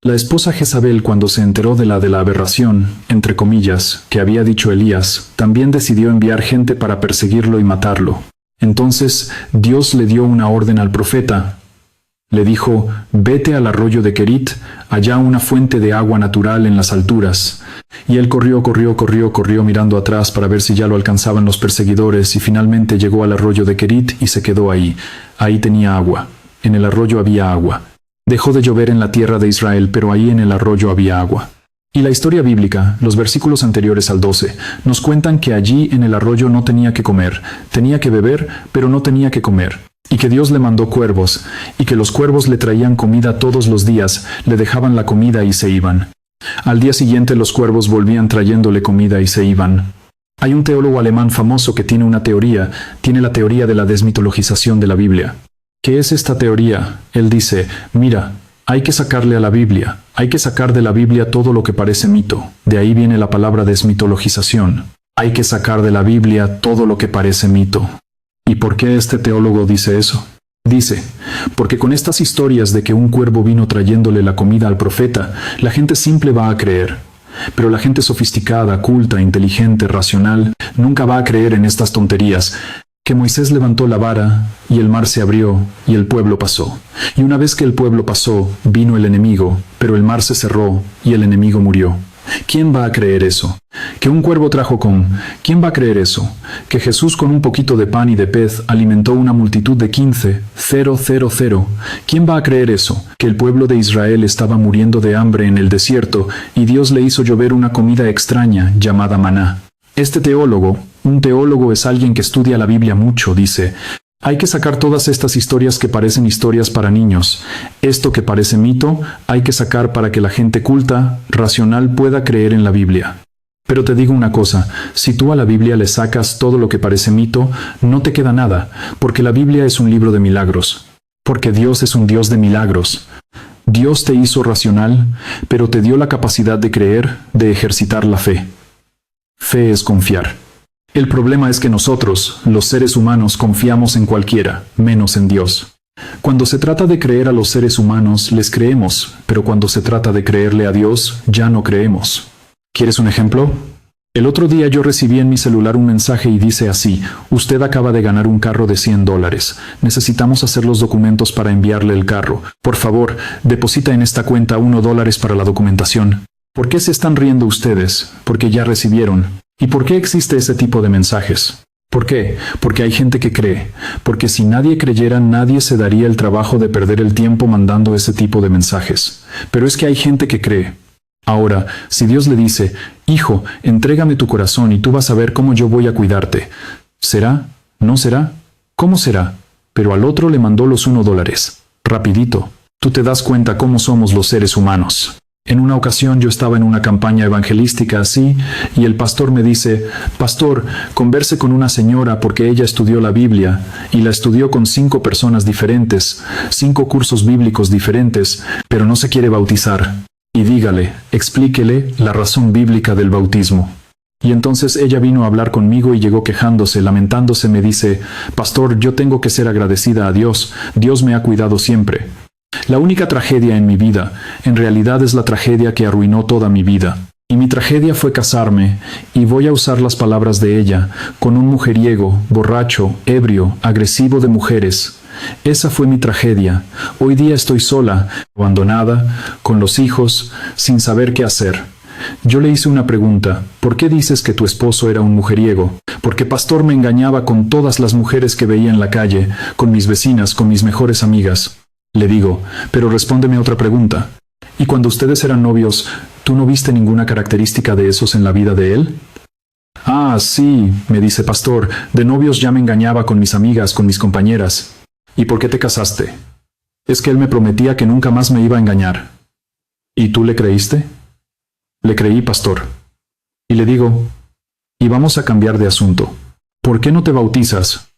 La esposa Jezabel, cuando se enteró de la aberración, entre comillas, que había dicho Elías, también decidió enviar gente para perseguirlo y matarlo. Entonces Dios le dio una orden al profeta. Le dijo, vete al arroyo de Querit, allá una fuente de agua natural en las alturas. Y él corrió mirando atrás para ver si ya lo alcanzaban los perseguidores y finalmente llegó al arroyo de Querit y se quedó ahí. Ahí tenía agua. En el arroyo había agua. Dejó de llover en la tierra de Israel, pero ahí en el arroyo había agua. Y la historia bíblica, los versículos anteriores al 12, nos cuentan que allí en el arroyo no tenía que comer, tenía que beber, pero no tenía que comer. Y que Dios le mandó cuervos, y que los cuervos le traían comida todos los días, le dejaban la comida y se iban. Al día siguiente los cuervos volvían trayéndole comida y se iban. Hay un teólogo alemán famoso que tiene la teoría de la desmitologización de la Biblia. ¿Qué es esta teoría? Él dice, mira, hay que sacarle a la Biblia, hay que sacar de la Biblia todo lo que parece mito. De ahí viene la palabra desmitologización. Hay que sacar de la Biblia todo lo que parece mito. ¿Y por qué este teólogo dice eso? Dice, porque con estas historias de que un cuervo vino trayéndole la comida al profeta, la gente simple va a creer. Pero la gente sofisticada, culta, inteligente, racional, nunca va a creer en estas tonterías. Que Moisés levantó la vara, y el mar se abrió, y el pueblo pasó. Y una vez que el pueblo pasó, vino el enemigo, pero el mar se cerró, y el enemigo murió. ¿Quién va a creer eso? Que un cuervo trajo ¿quién va a creer eso? Que Jesús con un poquito de pan y de pez alimentó una multitud de 15, 000. ¿Quién va a creer eso? Que el pueblo de Israel estaba muriendo de hambre en el desierto, y Dios le hizo llover una comida extraña llamada maná. Este teólogo, un teólogo es alguien que estudia la Biblia mucho, dice, hay que sacar todas estas historias que parecen historias para niños. Esto que parece mito, hay que sacar para que la gente culta, racional pueda creer en la Biblia. Pero te digo una cosa, si tú a la Biblia le sacas todo lo que parece mito, no te queda nada, porque la Biblia es un libro de milagros. Porque Dios es un Dios de milagros. Dios te hizo racional, pero te dio la capacidad de creer, de ejercitar la fe. Fe es confiar. El problema es que nosotros, los seres humanos, confiamos en cualquiera, menos en Dios. Cuando se trata de creer a los seres humanos, les creemos, pero cuando se trata de creerle a Dios, ya no creemos. ¿Quieres un ejemplo? El otro día yo recibí en mi celular un mensaje y dice así, usted acaba de ganar un carro de $100. Necesitamos hacer los documentos para enviarle el carro. Por favor, deposita en esta cuenta $1 para la documentación. ¿Por qué se están riendo ustedes? Porque ya recibieron. ¿Y por qué existe ese tipo de mensajes? ¿Por qué? Porque hay gente que cree. Porque si nadie creyera, nadie se daría el trabajo de perder el tiempo mandando ese tipo de mensajes. Pero es que hay gente que cree. Ahora, si Dios le dice, hijo, entrégame tu corazón y tú vas a ver cómo yo voy a cuidarte. ¿Será? ¿No será? ¿Cómo será? Pero al otro le mandó los $1. Rapidito. Tú te das cuenta cómo somos los seres humanos. En una ocasión yo estaba en una campaña evangelística así, y el pastor me dice, Pastor, converse con una señora porque ella estudió la Biblia, y la estudió con 5 personas diferentes, 5 cursos bíblicos diferentes, pero no se quiere bautizar. Y dígale, explíquele la razón bíblica del bautismo. Y entonces ella vino a hablar conmigo y llegó quejándose, lamentándose, me dice, Pastor, yo tengo que ser agradecida a Dios, Dios me ha cuidado siempre. La única tragedia en mi vida, en realidad es la tragedia que arruinó toda mi vida. Y mi tragedia fue casarme, y voy a usar las palabras de ella, con un mujeriego, borracho, ebrio, agresivo de mujeres. Esa fue mi tragedia. Hoy día estoy sola, abandonada, con los hijos, sin saber qué hacer. Yo le hice una pregunta, ¿por qué dices que tu esposo era un mujeriego? Porque pastor me engañaba con todas las mujeres que veía en la calle, con mis vecinas, con mis mejores amigas. Le digo, pero respóndeme otra pregunta. ¿Y cuando ustedes eran novios, tú no viste ninguna característica de esos en la vida de él? Ah, sí, me dice pastor, de novios ya me engañaba con mis amigas, con mis compañeras. ¿Y por qué te casaste? Es que él me prometía que nunca más me iba a engañar. ¿Y tú le creíste? Le creí, pastor. Y le digo, y vamos a cambiar de asunto. ¿Por qué no te bautizas?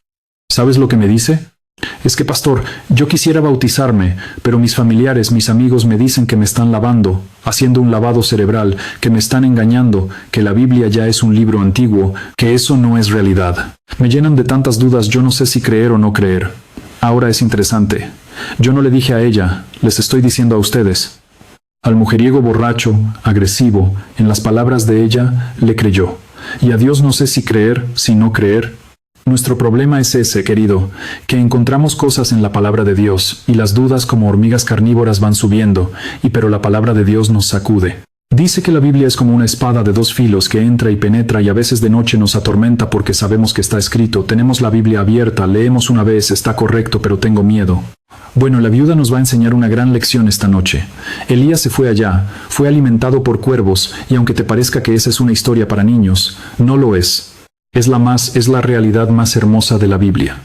¿Sabes lo que me dice? Es que, pastor, yo quisiera bautizarme, pero mis familiares, mis amigos me dicen que me están lavando, haciendo un lavado cerebral, que me están engañando, que la Biblia ya es un libro antiguo, que eso no es realidad. Me llenan de tantas dudas, yo no sé si creer o no creer. Ahora es interesante. Yo no le dije a ella, les estoy diciendo a ustedes. Al mujeriego borracho, agresivo, en las palabras de ella, le creyó. Y a Dios no sé si creer, si no creer. Nuestro problema es ese, querido, que encontramos cosas en la palabra de Dios, y las dudas como hormigas carnívoras van subiendo, pero la palabra de Dios nos sacude. Dice que la Biblia es como una espada de 2 filos que entra y penetra y a veces de noche nos atormenta porque sabemos que está escrito, tenemos la Biblia abierta, leemos una vez, está correcto, pero tengo miedo. Bueno, la viuda nos va a enseñar una gran lección esta noche. Elías se fue allá, fue alimentado por cuervos, y aunque te parezca que esa es una historia para niños, no lo es. Es la realidad más hermosa de la Biblia.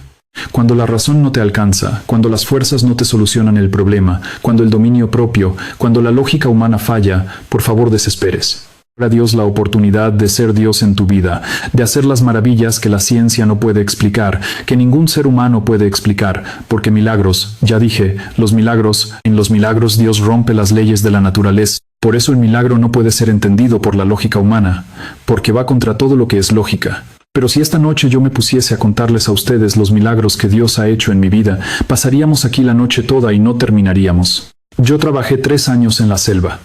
Cuando la razón no te alcanza, cuando las fuerzas no te solucionan el problema, cuando el dominio propio, cuando la lógica humana falla, por favor desesperes. A Dios la oportunidad de ser Dios en tu vida, de hacer las maravillas que la ciencia no puede explicar, que ningún ser humano puede explicar, porque milagros, ya dije, en los milagros Dios rompe las leyes de la naturaleza. Por eso el milagro no puede ser entendido por la lógica humana, porque va contra todo lo que es lógica. Pero si esta noche yo me pusiese a contarles a ustedes los milagros que Dios ha hecho en mi vida, pasaríamos aquí la noche toda y no terminaríamos. Yo trabajé 3 años en la selva.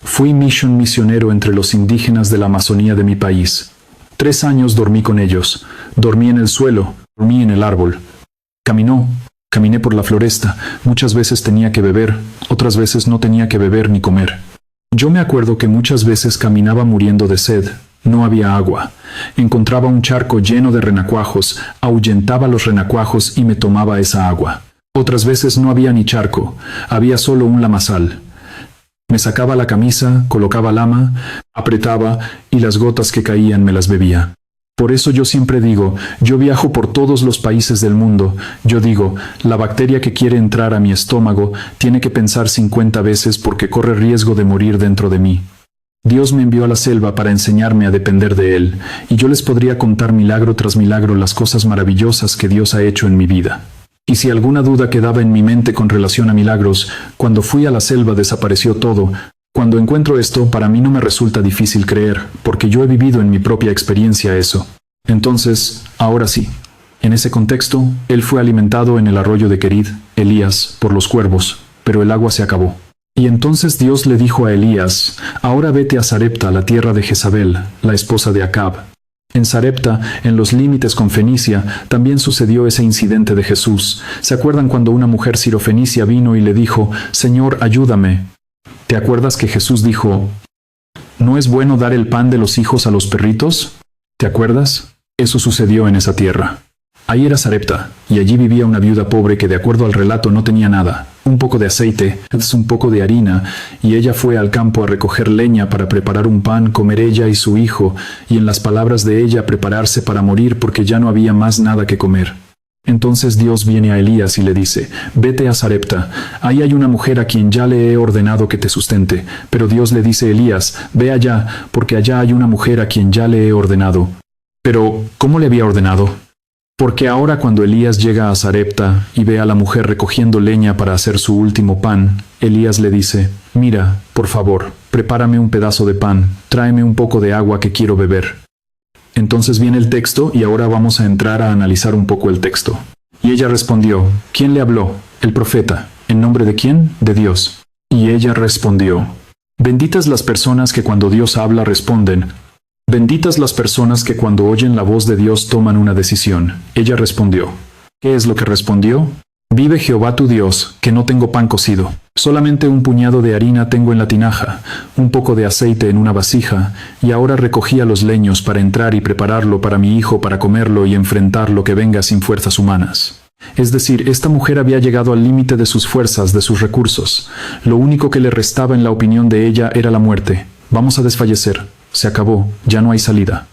Fui misionero entre los indígenas de la Amazonía de mi país. 3 años dormí con ellos. Dormí en el suelo, dormí en el árbol. Caminé por la floresta. Muchas veces tenía que beber, otras veces no tenía que beber ni comer. Yo me acuerdo que muchas veces caminaba muriendo de sed. No había agua. Encontraba un charco lleno de renacuajos, ahuyentaba los renacuajos y me tomaba esa agua. Otras veces no había ni charco, había solo un lamazal. Me sacaba la camisa, colocaba lama, apretaba y las gotas que caían me las bebía. Por eso yo siempre digo, yo viajo por todos los países del mundo. Yo digo, la bacteria que quiere entrar a mi estómago tiene que pensar 50 veces porque corre riesgo de morir dentro de mí. Dios me envió a la selva para enseñarme a depender de Él, y yo les podría contar milagro tras milagro las cosas maravillosas que Dios ha hecho en mi vida. Y si alguna duda quedaba en mi mente con relación a milagros, cuando fui a la selva desapareció todo. Cuando encuentro esto, para mí no me resulta difícil creer, porque yo he vivido en mi propia experiencia eso. Entonces, ahora sí. En ese contexto, él fue alimentado en el arroyo de Kerit, Elías, por los cuervos, pero el agua se acabó. Y entonces Dios le dijo a Elías, ahora vete a Sarepta, la tierra de Jezabel, la esposa de Acab. En Sarepta, en los límites con Fenicia, también sucedió ese incidente de Jesús. ¿Se acuerdan cuando una mujer sirofenicia vino y le dijo, Señor, ayúdame? ¿Te acuerdas que Jesús dijo, ¿no es bueno dar el pan de los hijos a los perritos? ¿Te acuerdas? Eso sucedió en esa tierra. Ahí era Sarepta, y allí vivía una viuda pobre que de acuerdo al relato no tenía nada, un poco de aceite, un poco de harina, y ella fue al campo a recoger leña para preparar un pan, comer ella y su hijo, y en las palabras de ella prepararse para morir porque ya no había más nada que comer. Entonces Dios viene a Elías y le dice, vete a Sarepta, ahí hay una mujer a quien ya le he ordenado que te sustente. Pero Dios le dice a Elías, ve allá, porque allá hay una mujer a quien ya le he ordenado. Pero, ¿cómo le había ordenado? Porque ahora cuando Elías llega a Sarepta y ve a la mujer recogiendo leña para hacer su último pan, Elías le dice, mira, por favor, prepárame un pedazo de pan, tráeme un poco de agua que quiero beber. Entonces viene el texto y ahora vamos a entrar a analizar un poco el texto. Y ella respondió, ¿quién le habló? El profeta. ¿En nombre de quién? De Dios. Y ella respondió, benditas las personas que cuando Dios habla responden. Benditas las personas que cuando oyen la voz de Dios toman una decisión. Ella respondió, ¿qué es lo que respondió? Vive Jehová tu Dios, que no tengo pan cocido. Solamente un puñado de harina tengo en la tinaja, un poco de aceite en una vasija, y ahora recogía los leños para entrar y prepararlo para mi hijo para comerlo y enfrentar lo que venga sin fuerzas humanas. Es decir, esta mujer había llegado al límite de sus fuerzas, de sus recursos. Lo único que le restaba en la opinión de ella era la muerte. Vamos a desfallecer. Se acabó. Ya no hay salida.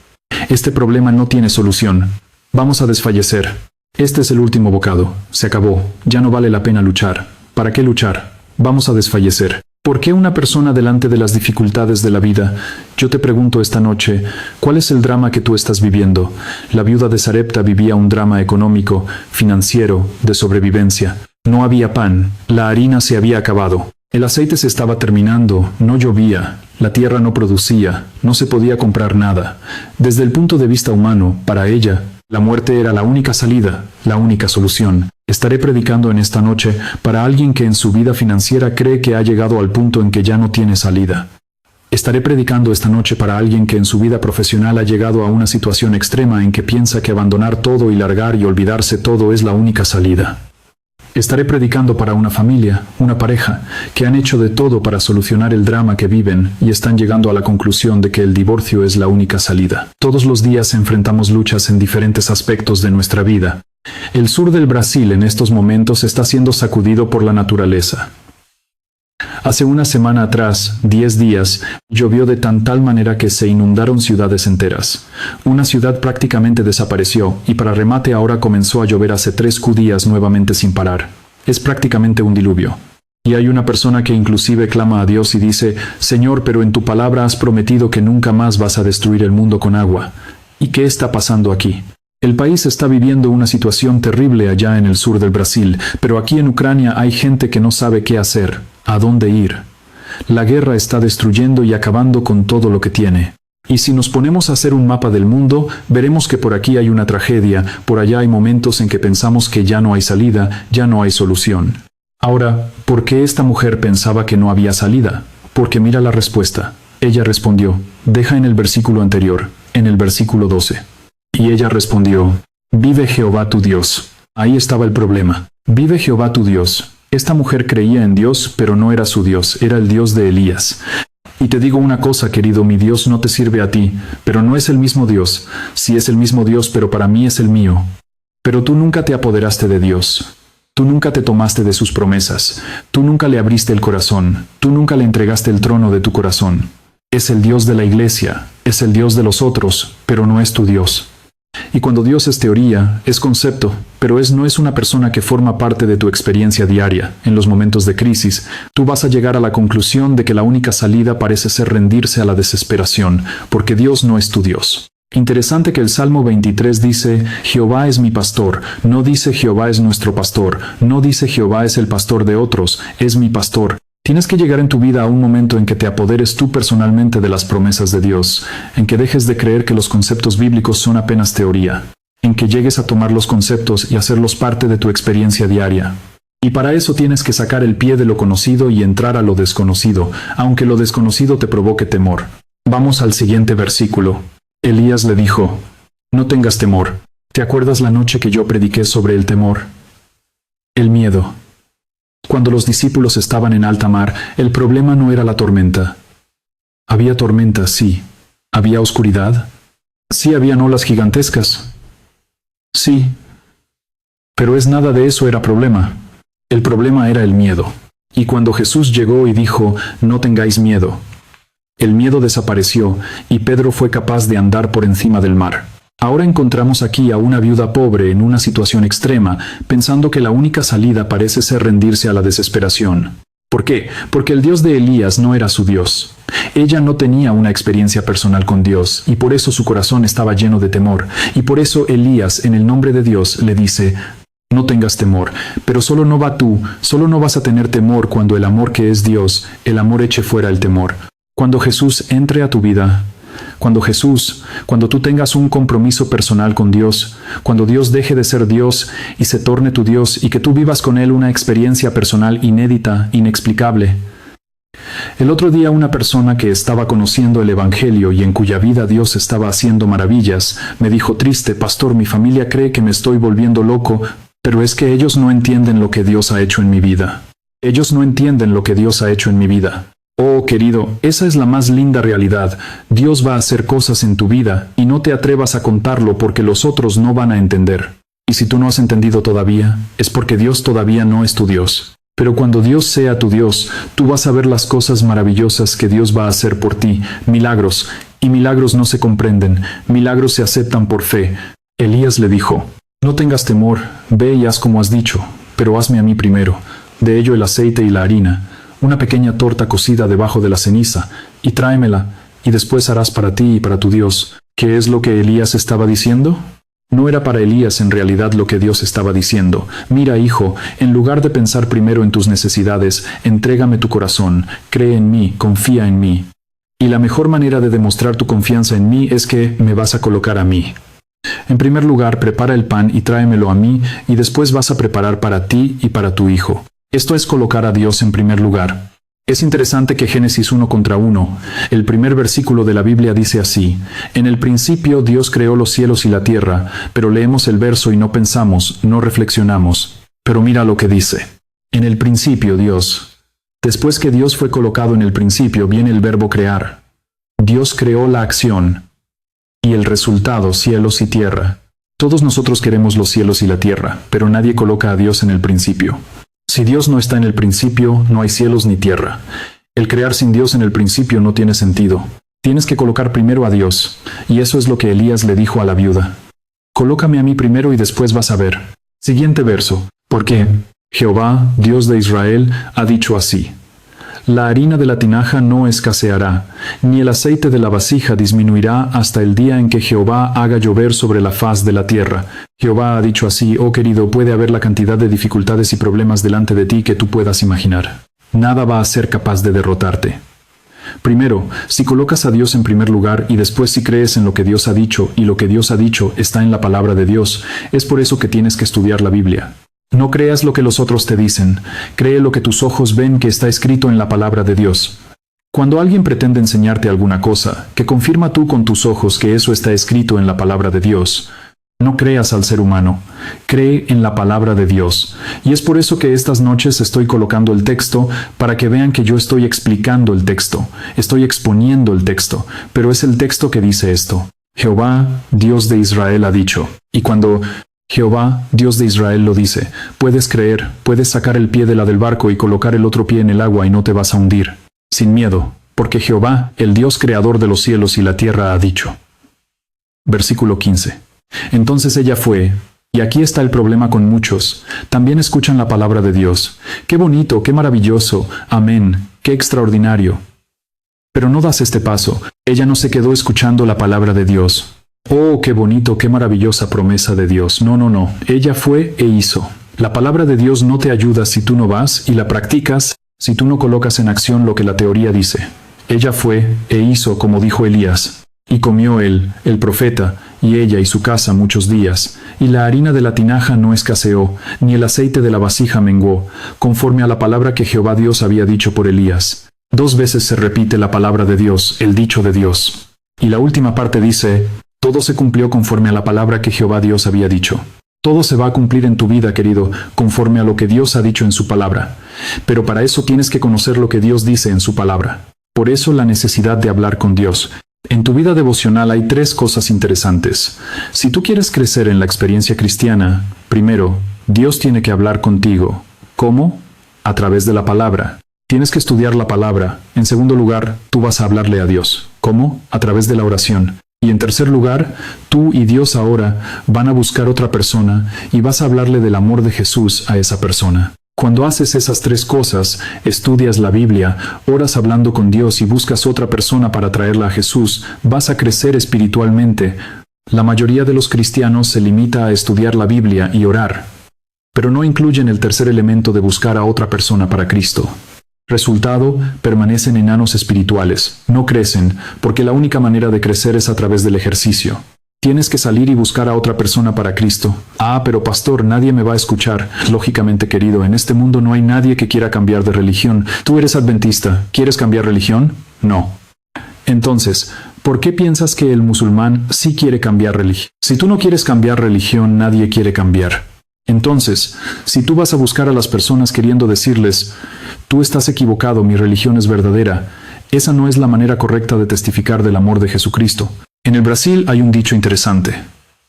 Este problema no tiene solución. Vamos a desfallecer. Este es el último bocado. Se acabó. Ya no vale la pena luchar. ¿Para qué luchar? Vamos a desfallecer. ¿Por qué una persona delante de las dificultades de la vida? Yo te pregunto esta noche, ¿cuál es el drama que tú estás viviendo? La viuda de Sarepta vivía un drama económico, financiero, de sobrevivencia. No había pan. La harina se había acabado. El aceite se estaba terminando. No llovía. La tierra no producía. No se podía comprar nada. Desde el punto de vista humano, para ella, la muerte era la única salida, la única solución. Estaré predicando en esta noche para alguien que en su vida financiera cree que ha llegado al punto en que ya no tiene salida. Estaré predicando esta noche para alguien que en su vida profesional ha llegado a una situación extrema en que piensa que abandonar todo y largar y olvidarse todo es la única salida. Estaré predicando para una familia, una pareja, que han hecho de todo para solucionar el drama que viven y están llegando a la conclusión de que el divorcio es la única salida. Todos los días enfrentamos luchas en diferentes aspectos de nuestra vida. El sur del Brasil en estos momentos está siendo sacudido por la naturaleza. Hace una semana atrás, 10 días, llovió de tal manera que se inundaron ciudades enteras. Una ciudad prácticamente desapareció y para remate ahora comenzó a llover hace 3 días nuevamente sin parar. Es prácticamente un diluvio. Y hay una persona que inclusive clama a Dios y dice, Señor, pero en tu palabra has prometido que nunca más vas a destruir el mundo con agua. ¿Y qué está pasando aquí? El país está viviendo una situación terrible allá en el sur del Brasil, pero aquí en Ucrania hay gente que no sabe qué hacer, a dónde ir. La guerra está destruyendo y acabando con todo lo que tiene. Y si nos ponemos a hacer un mapa del mundo, veremos que por aquí hay una tragedia, por allá hay momentos en que pensamos que ya no hay salida, ya no hay solución. Ahora, ¿por qué esta mujer pensaba que no había salida? Porque mira la respuesta. Ella respondió, deja en el versículo anterior, en el versículo 12. Y ella respondió, vive Jehová tu Dios. Ahí estaba el problema. Vive Jehová tu Dios. Esta mujer creía en Dios, pero no era su Dios, era el Dios de Elías. Y te digo una cosa, querido, mi Dios no te sirve a ti, pero no es el mismo Dios. Sí es el mismo Dios, pero para mí es el mío. Pero tú nunca te apoderaste de Dios. Tú nunca te tomaste de sus promesas. Tú nunca le abriste el corazón. Tú nunca le entregaste el trono de tu corazón. Es el Dios de la iglesia, es el Dios de los otros, pero no es tu Dios. Y cuando Dios es teoría, es concepto, pero no es una persona que forma parte de tu experiencia diaria. En los momentos de crisis, tú vas a llegar a la conclusión de que la única salida parece ser rendirse a la desesperación, porque Dios no es tu Dios. Interesante que el Salmo 23 dice, Jehová es mi pastor, no dice Jehová es nuestro pastor, no dice Jehová es el pastor de otros, es mi pastor. Tienes que llegar en tu vida a un momento en que te apoderes tú personalmente de las promesas de Dios, en que dejes de creer que los conceptos bíblicos son apenas teoría, en que llegues a tomar los conceptos y hacerlos parte de tu experiencia diaria. Y para eso tienes que sacar el pie de lo conocido y entrar a lo desconocido, aunque lo desconocido te provoque temor. Vamos al siguiente versículo. Elías le dijo, no tengas temor. ¿Te acuerdas la noche que yo prediqué sobre el temor? El miedo. Cuando los discípulos estaban en alta mar, el problema no era la tormenta. Había tormenta, sí. ¿Había oscuridad? Sí, habían olas gigantescas. Sí. Pero nada de eso era problema. El problema era el miedo. Y cuando Jesús llegó y dijo, no tengáis miedo, el miedo desapareció y Pedro fue capaz de andar por encima del mar. Ahora encontramos aquí a una viuda pobre en una situación extrema, pensando que la única salida parece ser rendirse a la desesperación. ¿Por qué? Porque el Dios de Elías no era su Dios. Ella no tenía una experiencia personal con Dios, y por eso su corazón estaba lleno de temor, y por eso Elías, en el nombre de Dios, le dice: no tengas temor, pero solo no vas a tener temor cuando el amor que es Dios, el amor eche fuera el temor. Cuando Jesús entre a tu vida, cuando tú tengas un compromiso personal con Dios, cuando Dios deje de ser Dios y se torne tu Dios y que tú vivas con Él una experiencia personal inédita, inexplicable. El otro día una persona que estaba conociendo el Evangelio y en cuya vida Dios estaba haciendo maravillas, me dijo triste: pastor, mi familia cree que me estoy volviendo loco, pero es que ellos no entienden lo que Dios ha hecho en mi vida. Ellos no entienden lo que Dios ha hecho en mi vida. Oh, querido, esa es la más linda realidad. Dios va a hacer cosas en tu vida y no te atrevas a contarlo porque los otros no van a entender. Y si tú no has entendido todavía, es porque Dios todavía no es tu Dios. Pero cuando Dios sea tu Dios, tú vas a ver las cosas maravillosas que Dios va a hacer por ti, milagros, y milagros no se comprenden, milagros se aceptan por fe. Elías le dijo: no tengas temor, ve y haz como has dicho, pero hazme a mí primero, de ello el aceite y la harina, una pequeña torta cocida debajo de la ceniza, y tráemela, y después harás para ti y para tu Dios. ¿Qué es lo que Elías estaba diciendo? No era para Elías en realidad lo que Dios estaba diciendo. Mira, hijo, en lugar de pensar primero en tus necesidades, entrégame tu corazón, cree en mí, confía en mí. Y la mejor manera de demostrar tu confianza en mí es que me vas a colocar a mí. En primer lugar, prepara el pan y tráemelo a mí, y después vas a preparar para ti y para tu hijo. Esto es colocar a Dios en primer lugar. Es interesante que Génesis 1:1, el primer versículo de la Biblia dice así: en el principio Dios creó los cielos y la tierra, pero leemos el verso y no pensamos, no reflexionamos. Pero mira lo que dice. En el principio Dios. Después que Dios fue colocado en el principio, viene el verbo crear. Dios creó la acción. Y el resultado, cielos y tierra. Todos nosotros queremos los cielos y la tierra, pero nadie coloca a Dios en el principio. Si Dios no está en el principio, no hay cielos ni tierra. El crear sin Dios en el principio no tiene sentido. Tienes que colocar primero a Dios, y eso es lo que Elías le dijo a la viuda. Colócame a mí primero y después vas a ver. Siguiente verso. Porque Jehová, Dios de Israel, ha dicho así: la harina de la tinaja no escaseará, ni el aceite de la vasija disminuirá hasta el día en que Jehová haga llover sobre la faz de la tierra. Jehová ha dicho así. Oh querido, puede haber la cantidad de dificultades y problemas delante de ti que tú puedas imaginar. Nada va a ser capaz de derrotarte. Primero, si colocas a Dios en primer lugar y después si crees en lo que Dios ha dicho, y lo que Dios ha dicho está en la palabra de Dios, es por eso que tienes que estudiar la Biblia. No creas lo que los otros te dicen, cree lo que tus ojos ven que está escrito en la palabra de Dios. Cuando alguien pretende enseñarte alguna cosa, que confirma tú con tus ojos que eso está escrito en la palabra de Dios, no creas al ser humano, cree en la palabra de Dios. Y es por eso que estas noches estoy colocando el texto, para que vean que yo estoy explicando el texto, estoy exponiendo el texto, pero es el texto que dice esto: Jehová, Dios de Israel, ha dicho. Y cuando Jehová, Dios de Israel, lo dice, puedes creer, puedes sacar el pie de la del barco y colocar el otro pie en el agua y no te vas a hundir, sin miedo, porque Jehová, el Dios creador de los cielos y la tierra, ha dicho. Versículo 15. Entonces ella fue, y aquí está el problema con muchos, también escuchan la palabra de Dios. Qué bonito, qué maravilloso, amén, qué extraordinario. Pero no das este paso, ella no se quedó escuchando la palabra de Dios. Oh, qué bonito, qué maravillosa promesa de Dios. No. Ella fue e hizo. La palabra de Dios no te ayuda si tú no vas y la practicas, si tú no colocas en acción lo que la teoría dice. Ella fue e hizo como dijo Elías. Y comió él, el profeta, y ella y su casa muchos días. Y la harina de la tinaja no escaseó, ni el aceite de la vasija menguó, conforme a la palabra que Jehová Dios había dicho por Elías. 2 veces se repite la palabra de Dios, el dicho de Dios. Y la última parte dice: todo se cumplió conforme a la palabra que Jehová Dios había dicho. Todo se va a cumplir en tu vida, querido, conforme a lo que Dios ha dicho en su palabra. Pero para eso tienes que conocer lo que Dios dice en su palabra. Por eso la necesidad de hablar con Dios. En tu vida devocional hay 3 cosas interesantes. Si tú quieres crecer en la experiencia cristiana, primero, Dios tiene que hablar contigo. ¿Cómo? A través de la palabra. Tienes que estudiar la palabra. En segundo lugar, tú vas a hablarle a Dios. ¿Cómo? A través de la oración. Y en tercer lugar, tú y Dios ahora van a buscar otra persona y vas a hablarle del amor de Jesús a esa persona. Cuando haces esas tres cosas, estudias la Biblia, oras hablando con Dios y buscas otra persona para traerla a Jesús, vas a crecer espiritualmente. La mayoría de los cristianos se limita a estudiar la Biblia y orar, pero no incluyen el tercer elemento de buscar a otra persona para Cristo. Resultado, permanecen enanos espirituales, no crecen, porque la única manera de crecer es a través del ejercicio. Tienes que salir y buscar a otra persona para Cristo. Ah, pero pastor, nadie me va a escuchar. Lógicamente, querido, en este mundo no hay nadie que quiera cambiar de religión. Tú eres adventista. ¿Quieres cambiar religión? No. Entonces, ¿por qué piensas que el musulmán sí quiere cambiar religión? Si tú no quieres cambiar religión, nadie quiere cambiar. Entonces, si tú vas a buscar a las personas queriendo decirles, tú estás equivocado, mi religión es verdadera, esa no es la manera correcta de testificar del amor de Jesucristo. En el Brasil hay un dicho interesante.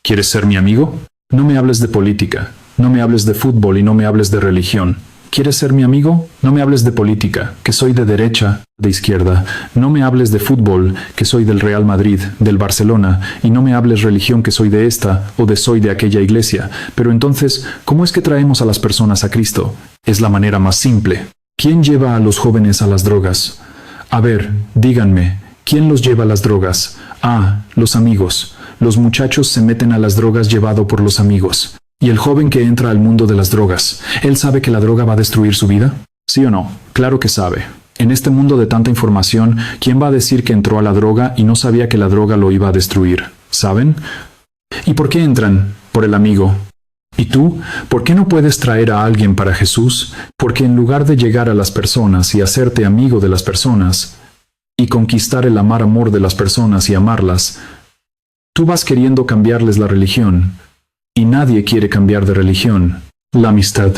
¿Quieres ser mi amigo? No me hables de política, no me hables de fútbol y no me hables de religión. ¿Quieres ser mi amigo? No me hables de política, que soy de derecha, de izquierda. No me hables de fútbol, que soy del Real Madrid, del Barcelona. Y no me hables religión, que soy de esta o de soy de aquella iglesia. Pero entonces, ¿cómo es que traemos a las personas a Cristo? Es la manera más simple. ¿Quién lleva a los jóvenes a las drogas? A ver, díganme, ¿quién los lleva a las drogas? Ah, los amigos. Los muchachos se meten a las drogas llevado por los amigos. ¿Y el joven que entra al mundo de las drogas, él sabe que la droga va a destruir su vida? ¿Sí o no? Claro que sabe. En este mundo de tanta información, ¿quién va a decir que entró a la droga y no sabía que la droga lo iba a destruir? ¿Saben? ¿Y por qué entran? Por el amigo. ¿Y tú? ¿Por qué no puedes traer a alguien para Jesús? Porque en lugar de llegar a las personas y hacerte amigo de las personas, y conquistar el amor de las personas y amarlas, tú vas queriendo cambiarles la religión. Y nadie quiere cambiar de religión. La amistad.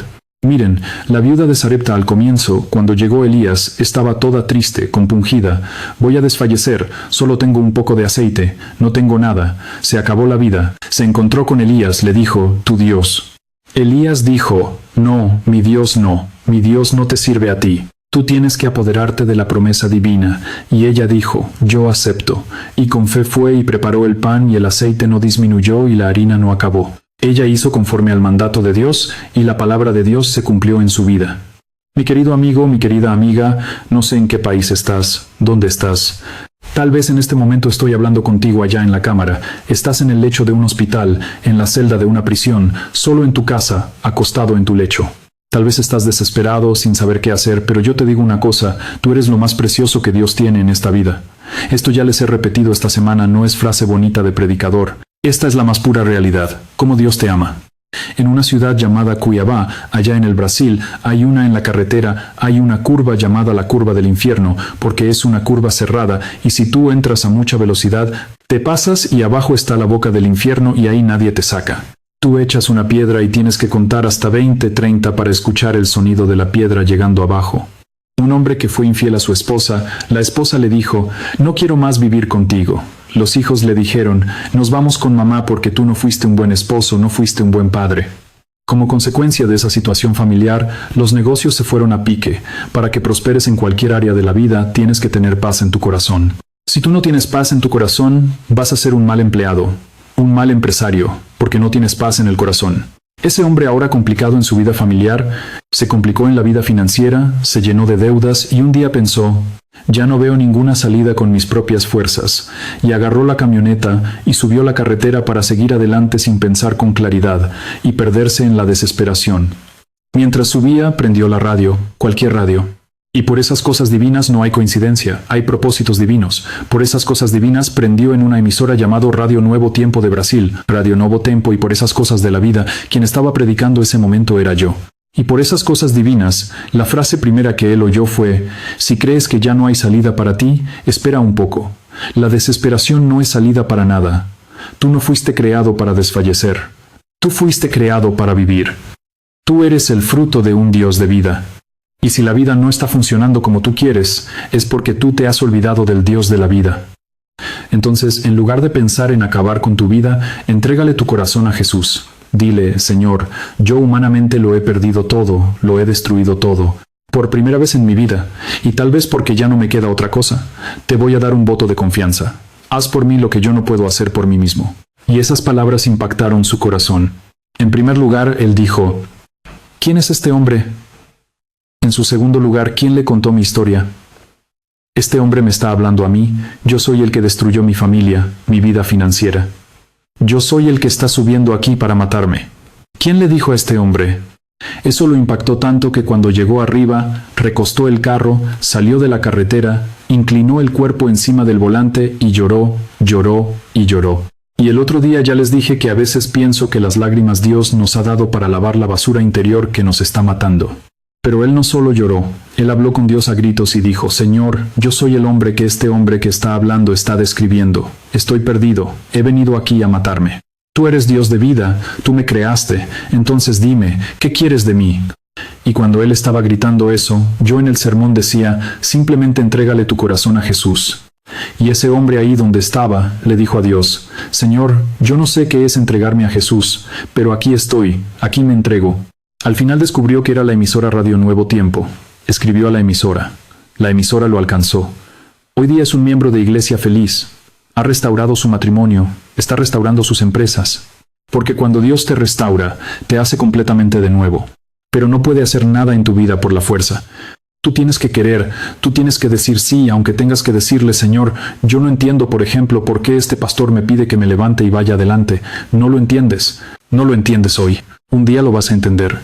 Miren, la viuda de Sarepta al comienzo, cuando llegó Elías, estaba toda triste, compungida. Voy a desfallecer, solo tengo un poco de aceite, no tengo nada. Se acabó la vida. Se encontró con Elías, le dijo, tu Dios. Elías dijo, no, mi Dios no te sirve a ti. Tú tienes que apoderarte de la promesa divina. Y ella dijo, yo acepto. Y con fe fue y preparó el pan y el aceite no disminuyó y la harina no acabó. Ella hizo conforme al mandato de Dios y la palabra de Dios se cumplió en su vida. Mi querido amigo, mi querida amiga, no sé en qué país estás, dónde estás. Tal vez en este momento estoy hablando contigo allá en la cámara. Estás en el lecho de un hospital, en la celda de una prisión, solo en tu casa, acostado en tu lecho. Tal vez estás desesperado, sin saber qué hacer, pero yo te digo una cosa, tú eres lo más precioso que Dios tiene en esta vida. Esto ya les he repetido esta semana, no es frase bonita de predicador. Esta es la más pura realidad, cómo Dios te ama. En una ciudad llamada Cuiabá, allá en el Brasil, en la carretera, hay una curva llamada la curva del infierno, porque es una curva cerrada, y si tú entras a mucha velocidad, te pasas y abajo está la boca del infierno y ahí nadie te saca. Tú echas una piedra y tienes que contar hasta 20, 30 para escuchar el sonido de la piedra llegando abajo. Un hombre que fue infiel a su esposa, la esposa le dijo, no quiero más vivir contigo. Los hijos le dijeron, nos vamos con mamá porque tú no fuiste un buen esposo, no fuiste un buen padre. Como consecuencia de esa situación familiar, los negocios se fueron a pique. Para que prosperes en cualquier área de la vida, tienes que tener paz en tu corazón. Si tú no tienes paz en tu corazón, vas a ser un mal empleado, un mal empresario, porque no tienes paz en el corazón. Ese hombre ahora complicado en su vida familiar, se complicó en la vida financiera, se llenó de deudas y un día pensó, ya no veo ninguna salida con mis propias fuerzas, y agarró la camioneta y subió la carretera para seguir adelante sin pensar con claridad y perderse en la desesperación. Mientras subía, prendió la radio, cualquier radio. Y por esas cosas divinas no hay coincidencia, hay propósitos divinos. Por esas cosas divinas prendió en una emisora llamado Radio Nuevo Tiempo de Brasil, Radio Novo Tempo, y por esas cosas de la vida, quien estaba predicando ese momento era yo. Y por esas cosas divinas, la frase primera que él oyó fue, si crees que ya no hay salida para ti, espera un poco. La desesperación no es salida para nada. Tú no fuiste creado para desfallecer. Tú fuiste creado para vivir. Tú eres el fruto de un Dios de vida. Y si la vida no está funcionando como tú quieres, es porque tú te has olvidado del Dios de la vida. Entonces, en lugar de pensar en acabar con tu vida, entrégale tu corazón a Jesús. Dile, Señor, yo humanamente lo he perdido todo, lo he destruido todo, por primera vez en mi vida, y tal vez porque ya no me queda otra cosa. Te voy a dar un voto de confianza. Haz por mí lo que yo no puedo hacer por mí mismo. Y esas palabras impactaron su corazón. En primer lugar, él dijo, ¿quién es este hombre? En su segundo lugar, ¿quién le contó mi historia? Este hombre me está hablando a mí. Yo soy el que destruyó mi familia, mi vida financiera. Yo soy el que está subiendo aquí para matarme. ¿Quién le dijo a este hombre? Eso lo impactó tanto que cuando llegó arriba, recostó el carro, salió de la carretera, inclinó el cuerpo encima del volante y lloró, lloró y lloró. Y el otro día ya les dije que a veces pienso que las lágrimas Dios nos ha dado para lavar la basura interior que nos está matando. Pero él no solo lloró, él habló con Dios a gritos y dijo, Señor, yo soy el hombre que este hombre que está hablando está describiendo. Estoy perdido, he venido aquí a matarme. Tú eres Dios de vida, tú me creaste, entonces dime, ¿qué quieres de mí? Y cuando él estaba gritando eso, yo en el sermón decía, simplemente entrégale tu corazón a Jesús. Y ese hombre ahí donde estaba, le dijo a Dios, Señor, yo no sé qué es entregarme a Jesús, pero aquí estoy, aquí me entrego. Al final descubrió que era la emisora Radio Nuevo Tiempo. Escribió a la emisora. La emisora lo alcanzó. Hoy día es un miembro de Iglesia Feliz. Ha restaurado su matrimonio, está restaurando sus empresas. Porque cuando Dios te restaura, te hace completamente de nuevo. Pero no puede hacer nada en tu vida por la fuerza. Tú tienes que querer, tú tienes que decir sí, aunque tengas que decirle, Señor, yo no entiendo, por ejemplo, por qué este pastor me pide que me levante y vaya adelante. No lo entiendes. No lo entiendes hoy. Un día lo vas a entender.